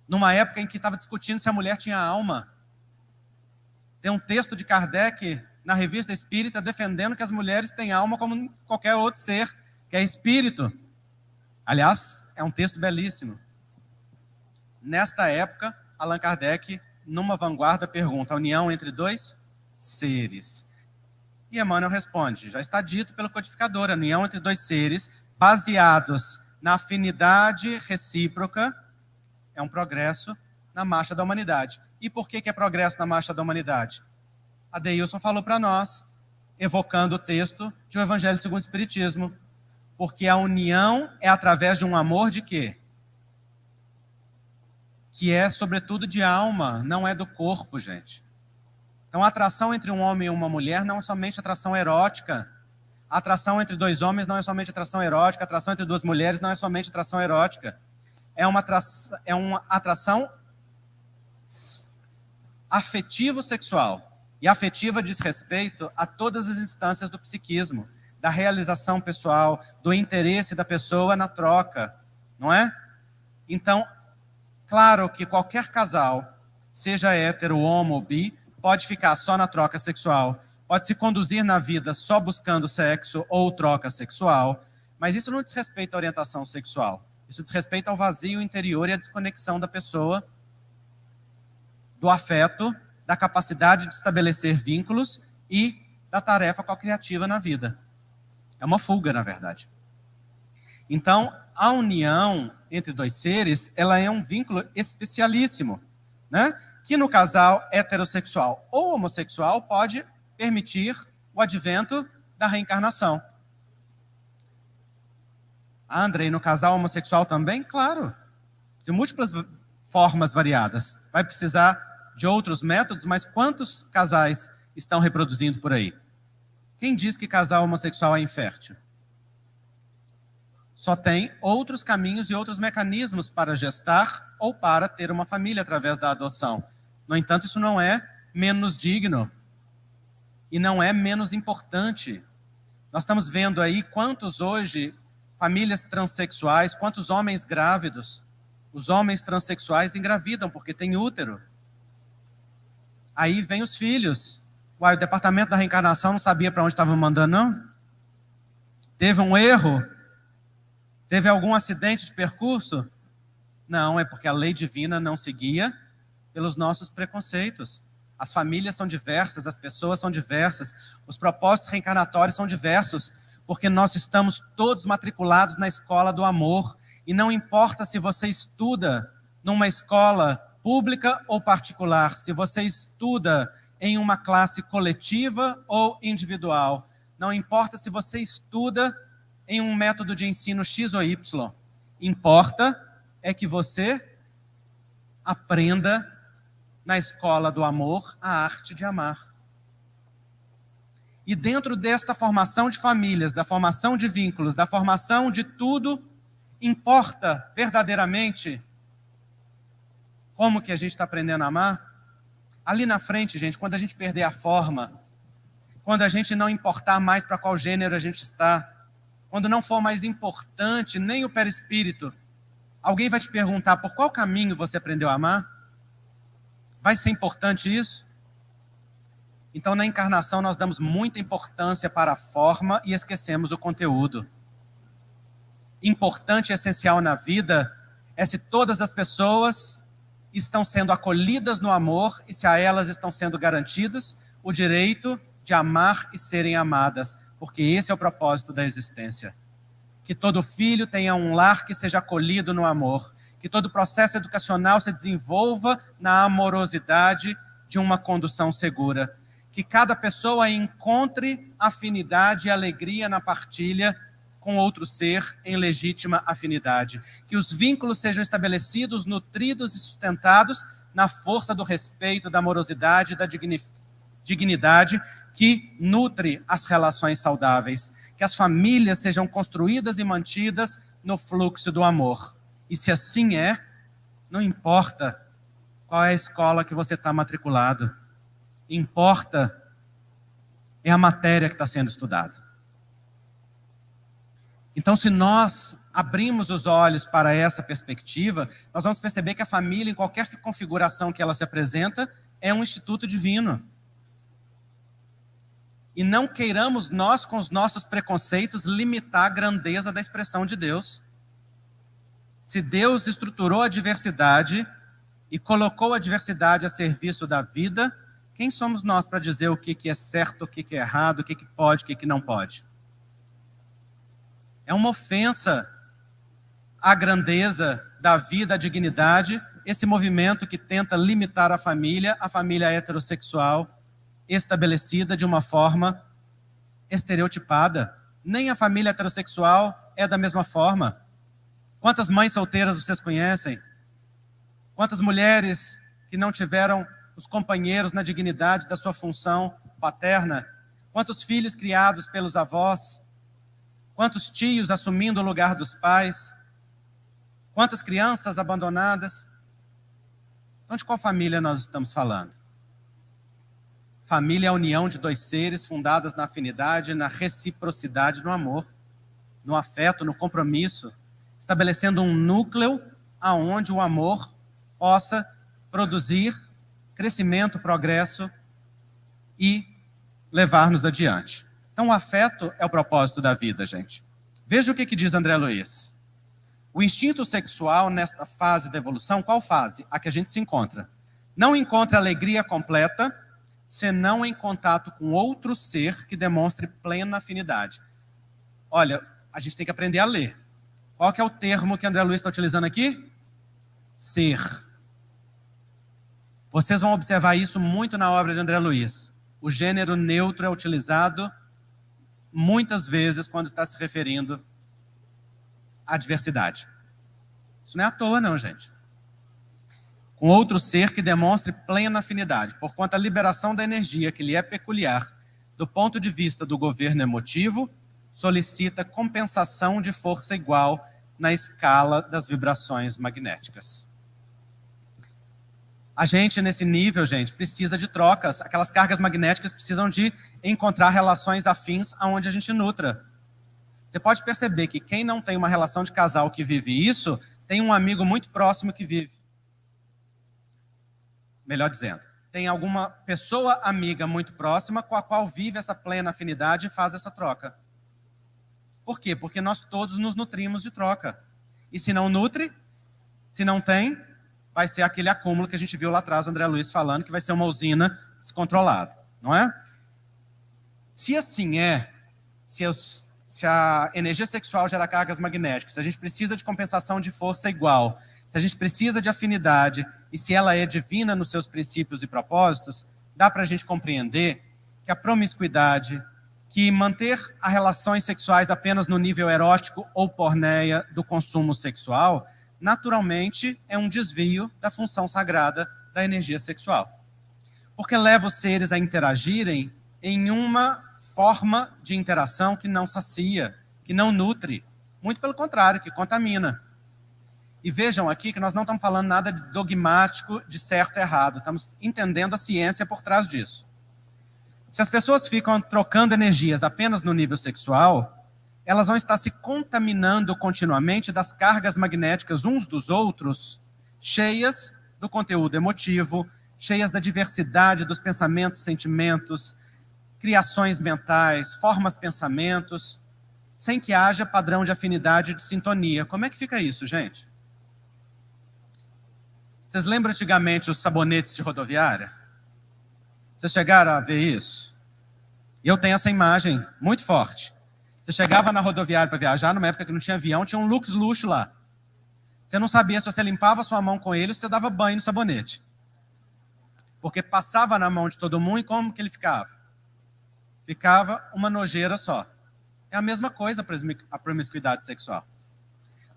Numa época em que estava discutindo se a mulher tinha alma. Tem um texto de Kardec na Revista Espírita defendendo que as mulheres têm alma como qualquer outro ser, que é espírito. Aliás, é um texto belíssimo. Nesta época, Allan Kardec, numa vanguarda, pergunta, a união entre 2 seres. E Emmanuel responde, já está dito pelo codificador, a união entre dois seres baseados na afinidade recíproca é um progresso na marcha da humanidade. E por que é progresso na marcha da humanidade? Adeilson falou para nós, evocando o texto de O Evangelho segundo o Espiritismo, porque a união é através de um amor de quê? Que é, sobretudo, de alma, não é do corpo, gente. Então, a atração entre um homem e uma mulher não é somente atração erótica. A atração entre dois homens não é somente atração erótica. A atração entre duas mulheres não é somente atração erótica. É uma atração afetivo-sexual. E afetiva diz respeito a todas as instâncias do psiquismo, da realização pessoal, do interesse da pessoa na troca, não é? Então, claro que qualquer casal, seja hétero, homo ou bi, pode ficar só na troca sexual, pode se conduzir na vida só buscando sexo ou troca sexual, mas isso não diz respeito à orientação sexual. Isso diz respeito ao vazio interior e à desconexão da pessoa, do afeto, da capacidade de estabelecer vínculos e da tarefa co-criativa na vida. É uma fuga, na verdade. Então, a união entre dois seres, ela é um vínculo especialíssimo, né? Que no casal heterossexual ou homossexual pode permitir o advento da reencarnação. Andrei, no casal homossexual também? Claro, de múltiplas formas variadas. Vai precisar de outros métodos, mas quantos casais estão reproduzindo por aí? Quem diz que casal homossexual é infértil? Só tem outros caminhos e outros mecanismos para gestar ou para ter uma família através da adoção. No entanto, isso não é menos digno e não é menos importante. Nós estamos vendo aí quantos hoje famílias transexuais, quantos homens grávidos, os homens transexuais engravidam porque têm útero. Aí vem os filhos. Uai, o departamento da reencarnação não sabia para onde estava mandando, não? Teve um erro? Teve algum acidente de percurso? Não, é porque a lei divina não seguia pelos nossos preconceitos. As famílias são diversas, as pessoas são diversas, os propósitos reencarnatórios são diversos, porque nós estamos todos matriculados na escola do amor, e não importa se você estuda numa escola pública ou particular, se você estuda em uma classe coletiva ou individual, não importa se você estuda em um método de ensino X ou Y, importa é que você aprenda na escola do amor a arte de amar. E dentro desta formação de famílias, da formação de vínculos, da formação de tudo, importa verdadeiramente como que a gente está aprendendo a amar? Ali na frente, gente, quando a gente perder a forma, quando a gente não importar mais para qual gênero a gente está, quando não for mais importante nem o perispírito, alguém vai te perguntar por qual caminho você aprendeu a amar? Vai ser importante isso? Então, na encarnação, nós damos muita importância para a forma e esquecemos o conteúdo. Importante e essencial na vida é se todas as pessoas estão sendo acolhidas no amor e se a elas estão sendo garantidos o direito de amar e serem amadas, porque esse é o propósito da existência. Que todo filho tenha um lar que seja acolhido no amor, que todo processo educacional se desenvolva na amorosidade de uma condução segura, que cada pessoa encontre afinidade e alegria na partilha com outro ser em legítima afinidade, que os vínculos sejam estabelecidos, nutridos e sustentados na força do respeito, da amorosidade, da dignidade que nutre as relações saudáveis, que as famílias sejam construídas e mantidas no fluxo do amor. E se assim é, não importa qual é a escola que você está matriculado, importa é a matéria que está sendo estudada. Então, se nós abrimos os olhos para essa perspectiva, nós vamos perceber que a família, em qualquer configuração que ela se apresenta, é um instituto divino. E não queiramos nós, com os nossos preconceitos, limitar a grandeza da expressão de Deus. Se Deus estruturou a diversidade e colocou a diversidade a serviço da vida, Quem somos nós para dizer o que é certo, o que é errado, o que pode, o que não pode? É uma ofensa à grandeza da vida, à dignidade, esse movimento que tenta limitar a família heterossexual, estabelecida de uma forma estereotipada. Nem a família heterossexual é da mesma forma. Quantas mães solteiras vocês conhecem? Quantas mulheres que não tiveram os companheiros na dignidade da sua função paterna? Quantos filhos criados pelos avós? Quantos tios assumindo o lugar dos pais? Quantas crianças abandonadas? Então, de qual família nós estamos falando? Família é a união de dois seres fundadas na afinidade, na reciprocidade, no amor, no afeto, no compromisso, estabelecendo um núcleo aonde o amor possa produzir crescimento, progresso e levar-nos adiante. Então, o afeto é o propósito da vida, gente. Veja o que diz André Luiz. O instinto sexual, nesta fase da evolução, qual fase? A que a gente se encontra. Não encontra alegria completa, senão em contato com outro ser que demonstre plena afinidade. Olha, a gente tem que aprender a ler. Qual que é o termo que André Luiz está utilizando aqui? Ser. Vocês vão observar isso muito na obra de André Luiz. O gênero neutro é utilizado muitas vezes quando está se referindo à diversidade. Isso não é à toa, não, gente. Com outro ser que demonstre plena afinidade, porquanto a liberação da energia que lhe é peculiar, do ponto de vista do governo emotivo, solicita compensação de força igual na escala das vibrações magnéticas. A gente, nesse nível, gente, precisa de trocas. Aquelas cargas magnéticas precisam de encontrar relações afins aonde a gente nutra. Você pode perceber que quem não tem uma relação de casal que vive isso, tem um amigo muito próximo que vive. Melhor dizendo, tem alguma pessoa amiga muito próxima com a qual vive essa plena afinidade e faz essa troca. Por quê? Porque nós todos nos nutrimos de troca. E se não nutre, se não tem, vai ser aquele acúmulo que a gente viu lá atrás, André Luiz falando, que vai ser uma usina descontrolada, não é? Se assim é, se a energia sexual gera cargas magnéticas, se a gente precisa de compensação de força igual, se a gente precisa de afinidade, e se ela é divina nos seus princípios e propósitos, dá para a gente compreender que a promiscuidade, que manter as relações sexuais apenas no nível erótico ou porneia do consumo sexual, naturalmente é um desvio da função sagrada da energia sexual. Porque leva os seres a interagirem em uma forma de interação que não sacia, que não nutre, muito pelo contrário, que contamina. E vejam aqui que nós não estamos falando nada de dogmático de certo e errado, estamos entendendo a ciência por trás disso. Se as pessoas ficam trocando energias apenas no nível sexual, elas vão estar se contaminando continuamente das cargas magnéticas uns dos outros, cheias do conteúdo emotivo, cheias da diversidade dos pensamentos, sentimentos, criações mentais, formas pensamentos, sem que haja padrão de afinidade e de sintonia. Como é que fica isso, gente? Vocês lembram antigamente os sabonetes de rodoviária? Vocês chegaram a ver isso? E eu tenho essa imagem muito forte. Você chegava na rodoviária para viajar, numa época que não tinha avião, tinha um Lux Luxo lá. Você não sabia se você limpava sua mão com ele ou se você dava banho no sabonete. Porque passava na mão de todo mundo e como que ele ficava? Ficava uma nojeira só. É a mesma coisa a promiscuidade sexual.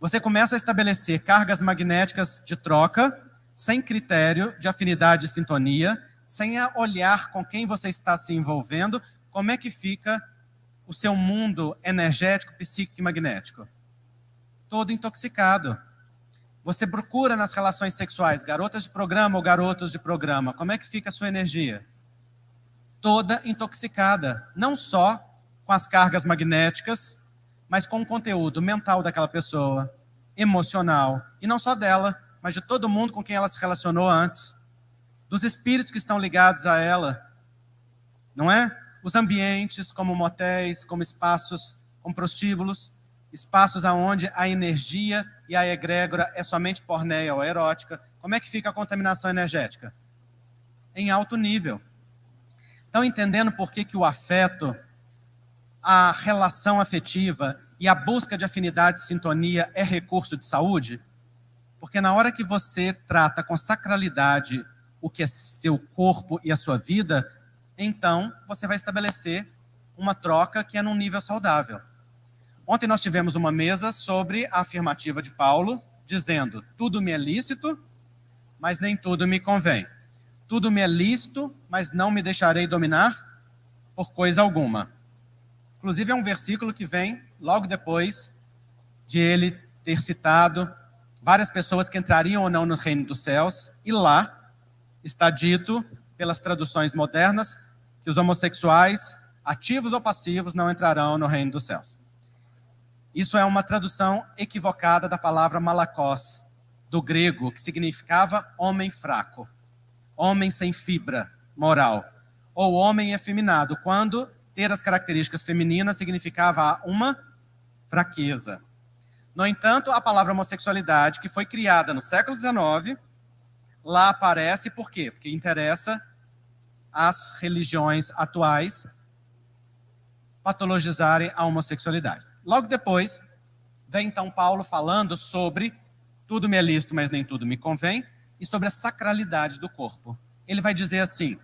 Você começa a estabelecer cargas magnéticas de troca, sem critério de afinidade e sintonia, sem olhar com quem você está se envolvendo, como é que fica o seu mundo energético, psíquico e magnético? Todo intoxicado. Você procura nas relações sexuais garotas de programa ou garotos de programa, como é que fica a sua energia? Toda intoxicada, não só com as cargas magnéticas, mas com o conteúdo mental daquela pessoa, emocional, e não só dela, mas de todo mundo com quem ela se relacionou antes, dos espíritos que estão ligados a ela, não é? Os ambientes, como motéis, como espaços, como prostíbulos, espaços onde a energia e a egrégora é somente porneia ou erótica. Como é que fica a contaminação energética? Em alto nível. Estão entendendo por que o afeto, a relação afetiva e a busca de afinidade e sintonia é recurso de saúde? Porque na hora que você trata com sacralidade o que é seu corpo e a sua vida, então você vai estabelecer uma troca que é num nível saudável. Ontem nós tivemos uma mesa sobre a afirmativa de Paulo, dizendo: tudo me é lícito, mas nem tudo me convém. Tudo me é lícito, mas não me deixarei dominar por coisa alguma. Inclusive é um versículo que vem logo depois de ele ter citado várias pessoas que entrariam ou não no reino dos céus, e lá está dito, pelas traduções modernas, que os homossexuais, ativos ou passivos, não entrarão no reino dos céus. Isso é uma tradução equivocada da palavra malakos, do grego, que significava homem fraco, homem sem fibra moral, ou homem efeminado, quando ter as características femininas significava uma fraqueza. No entanto, a palavra homossexualidade, que foi criada no século XIX, lá aparece por quê? Porque interessa às religiões atuais patologizarem a homossexualidade. Logo depois, vem então Paulo falando sobre tudo me é lícito, mas nem tudo me convém, e sobre a sacralidade do corpo. Ele vai dizer assim: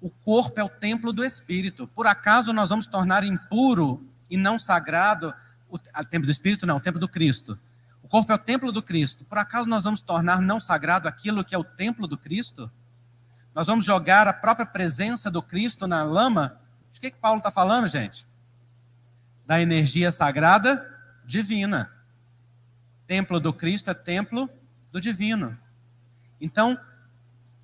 o corpo é o templo do Espírito. Por acaso nós vamos tornar impuro e não sagrado o templo do Espírito? Não, o templo do Cristo. O corpo é o templo do Cristo. Por acaso nós vamos tornar não sagrado aquilo que é o templo do Cristo? Nós vamos jogar a própria presença do Cristo na lama? De que Paulo está falando, gente? Da energia sagrada divina. Templo do Cristo é templo do divino. Então,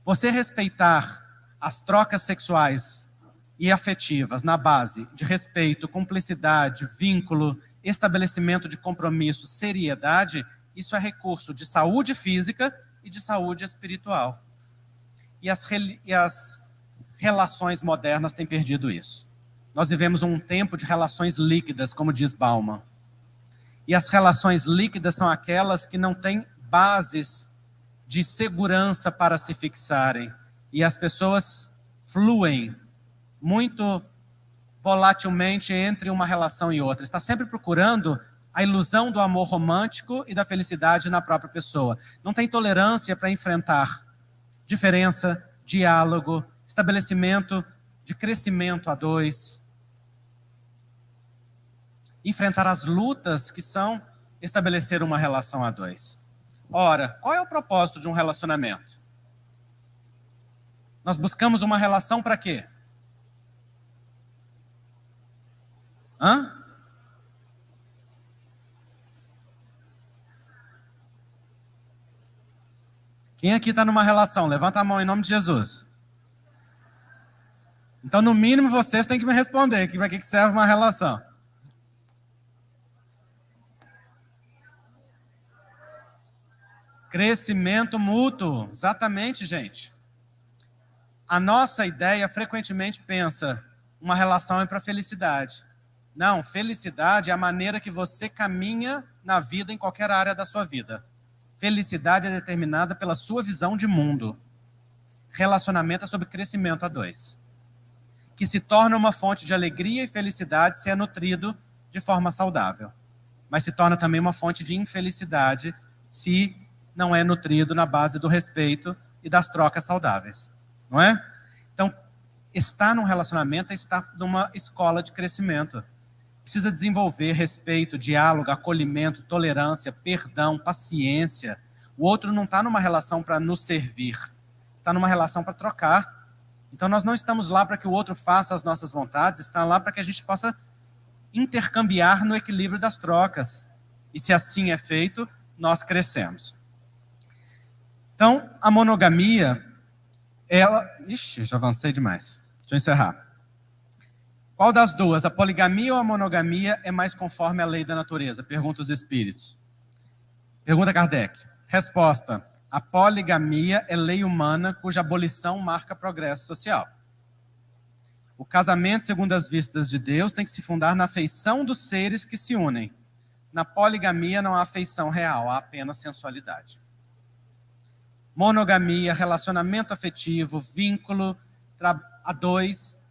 você respeitar as trocas sexuais e afetivas na base de respeito, cumplicidade, vínculo, estabelecimento de compromisso, seriedade, isso é recurso de saúde física e de saúde espiritual. E as relações modernas têm perdido isso. Nós vivemos um tempo de relações líquidas, como diz Bauman. E as relações líquidas são aquelas que não têm bases de segurança para se fixarem. E as pessoas fluem muito volatilmente entre uma relação e outra. Está sempre procurando a ilusão do amor romântico e da felicidade na própria pessoa. Não tem tolerância para enfrentar diferença, diálogo, estabelecimento de crescimento a dois. Enfrentar as lutas que são estabelecer uma relação a dois. Ora, qual é o propósito de um relacionamento? Nós buscamos uma relação para quê? Quem aqui está numa relação? Levanta a mão em nome de Jesus. Então, no mínimo, vocês têm que me responder para que serve uma relação. Crescimento mútuo. Exatamente, gente. A nossa ideia frequentemente pensa, uma relação é para felicidade. Não, felicidade é a maneira que você caminha na vida, em qualquer área da sua vida. Felicidade é determinada pela sua visão de mundo. Relacionamento é sobre crescimento a dois. Que se torna uma fonte de alegria e felicidade se é nutrido de forma saudável. Mas se torna também uma fonte de infelicidade se não é nutrido na base do respeito e das trocas saudáveis. Não é? Então, estar num relacionamento é estar numa escola de crescimento. Precisa desenvolver respeito, diálogo, acolhimento, tolerância, perdão, paciência. O outro não está numa relação para nos servir. Está numa relação para trocar. Então, nós não estamos lá para que o outro faça as nossas vontades, está lá para que a gente possa intercambiar no equilíbrio das trocas. E se assim é feito, nós crescemos. Então, a monogamia, ela... Ixi, já avancei demais. Deixa eu encerrar. Qual das duas, a poligamia ou a monogamia, é mais conforme à lei da natureza? Pergunta os espíritos. Pergunta Kardec. Resposta. A poligamia é lei humana cuja abolição marca progresso social. O casamento, segundo as vistas de Deus, tem que se fundar na afeição dos seres que se unem. Na poligamia não há afeição real, há apenas sensualidade. Monogamia, relacionamento afetivo, vínculo a dois,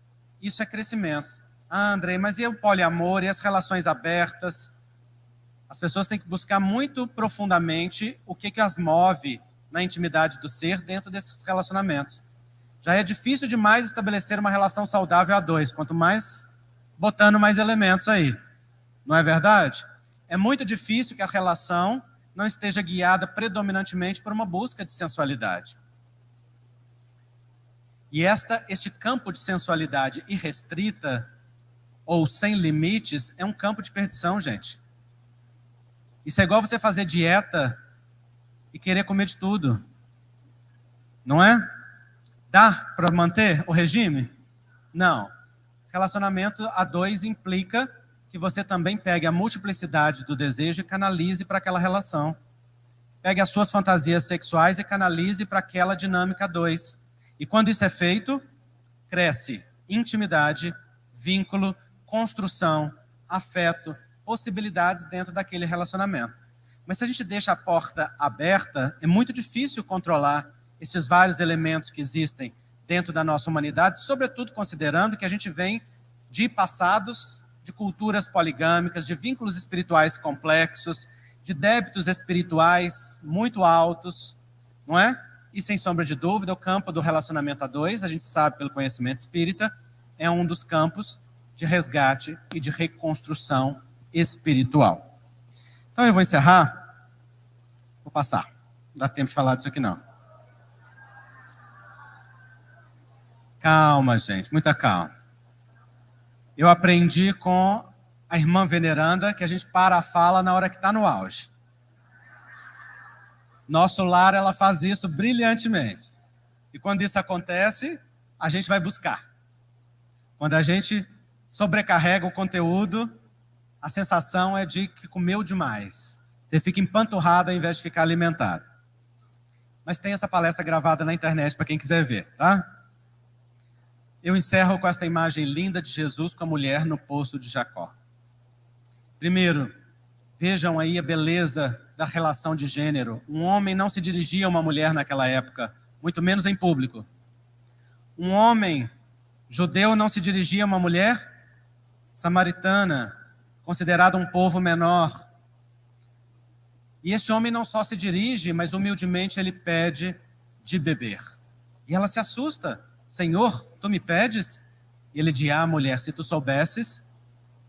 isso é crescimento. Ah, Andrei, mas e o poliamor e as relações abertas? As pessoas têm que buscar muito profundamente o que as move na intimidade do ser dentro desses relacionamentos. Já é difícil demais estabelecer uma relação saudável a dois, quanto mais botando mais elementos aí. Não é verdade? É muito difícil que a relação não esteja guiada predominantemente por uma busca de sensualidade. E este campo de sensualidade irrestrita ou sem limites é um campo de perdição, gente. Isso é igual você fazer dieta e querer comer de tudo. Não é? Dá para manter o regime? Não. Relacionamento a dois implica que você também pegue a multiplicidade do desejo e canalize para aquela relação. Pegue as suas fantasias sexuais e canalize para aquela dinâmica a dois. E quando isso é feito, cresce intimidade, vínculo, construção, afeto, possibilidades dentro daquele relacionamento. Mas se a gente deixa a porta aberta, é muito difícil controlar esses vários elementos que existem dentro da nossa humanidade, sobretudo considerando que a gente vem de passados, de culturas poligâmicas, de vínculos espirituais complexos, de débitos espirituais muito altos, não é? E sem sombra de dúvida, o campo do relacionamento a dois, a gente sabe pelo conhecimento espírita, é um dos campos de resgate e de reconstrução espiritual. Então eu vou encerrar, vou passar, não dá tempo de falar disso aqui não. Calma, gente, muita calma. Eu aprendi com a irmã veneranda que a gente para a fala na hora que está no auge. Nosso lar, ela faz isso brilhantemente. E quando isso acontece, a gente vai buscar. Quando a gente sobrecarrega o conteúdo, a sensação é de que comeu demais. Você fica empanturrado ao invés de ficar alimentado. Mas tem essa palestra gravada na internet para quem quiser ver, tá? Eu encerro com esta imagem linda de Jesus com a mulher no poço de Jacó. Primeiro, vejam aí a beleza da relação de gênero. Um homem não se dirigia a uma mulher naquela época, muito menos em público. Um homem judeu não se dirigia a uma mulher samaritana, considerada um povo menor. E este homem não só se dirige, mas humildemente ele pede de beber. E ela se assusta. Senhor, tu me pedes? E ele diz, mulher, se tu soubesses,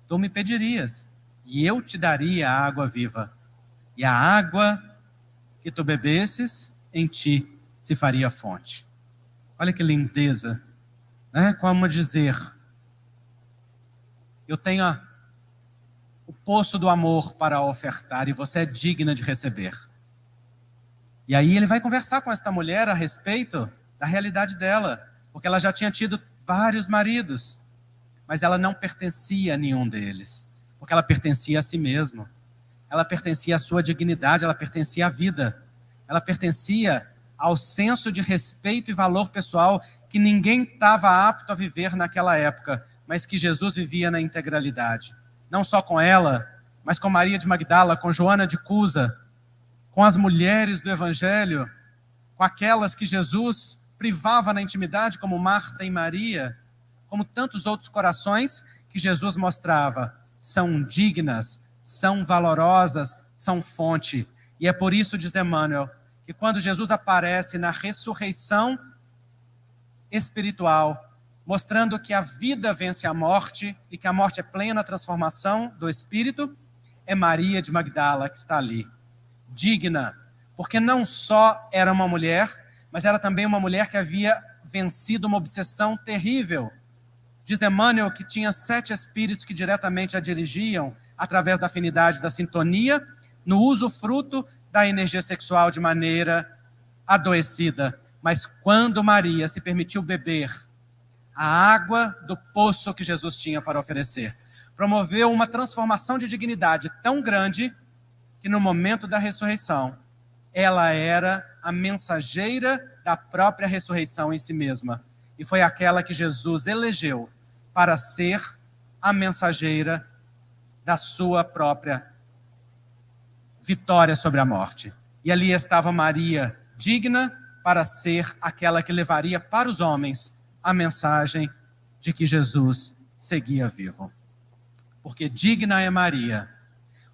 tu me pedirias, e eu te daria a água viva. E a água que tu bebesses, em ti se faria fonte. Olha que lindeza, né? Como dizer, eu tenho o poço do amor para ofertar, e você é digna de receber. E aí ele vai conversar com esta mulher a respeito da realidade dela, porque ela já tinha tido vários maridos, mas ela não pertencia a nenhum deles, porque ela pertencia a si mesma, ela pertencia à sua dignidade, ela pertencia à vida, ela pertencia ao senso de respeito e valor pessoal que ninguém estava apto a viver naquela época, mas que Jesus vivia na integralidade. Não só com ela, mas com Maria de Magdala, com Joana de Cusa, com as mulheres do Evangelho, com aquelas que Jesus privava na intimidade, como Marta e Maria, como tantos outros corações que Jesus mostrava, são dignas, são valorosas, são fonte. E é por isso, diz Emmanuel, que quando Jesus aparece na ressurreição espiritual, mostrando que a vida vence a morte e que a morte é plena transformação do espírito, é Maria de Magdala que está ali, digna, porque não só era uma mulher, mas era também uma mulher que havia vencido uma obsessão terrível. Diz Emmanuel que tinha 7 espíritos que diretamente a dirigiam através da afinidade, da sintonia, no uso fruto da energia sexual de maneira adoecida. Mas quando Maria se permitiu beber a água do poço que Jesus tinha para oferecer, promoveu uma transformação de dignidade tão grande que no momento da ressurreição, ela era a mensageira da própria ressurreição em si mesma. E foi aquela que Jesus elegeu para ser a mensageira da sua própria vitória sobre a morte. E ali estava Maria, digna para ser aquela que levaria para os homens a mensagem de que Jesus seguia vivo. Porque digna é Maria,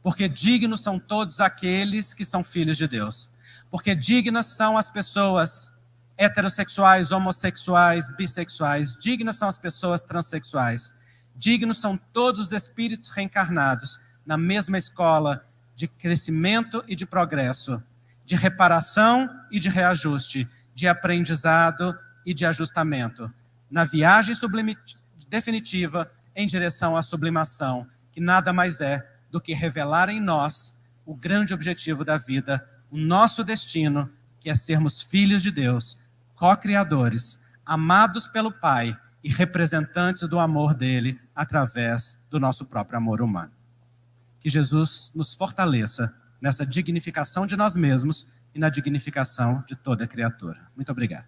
porque dignos são todos aqueles que são filhos de Deus, porque dignas são as pessoas heterossexuais, homossexuais, bissexuais, dignas são as pessoas transexuais, dignos são todos os espíritos reencarnados na mesma escola de crescimento e de progresso, de reparação e de reajuste, de aprendizado e de ajustamento, na viagem definitiva em direção à sublimação, que nada mais é do que revelar em nós o grande objetivo da vida, o nosso destino, que é sermos filhos de Deus, co-criadores, amados pelo Pai e representantes do amor dele através do nosso próprio amor humano. Que Jesus nos fortaleça nessa dignificação de nós mesmos e na dignificação de toda criatura. Muito obrigado.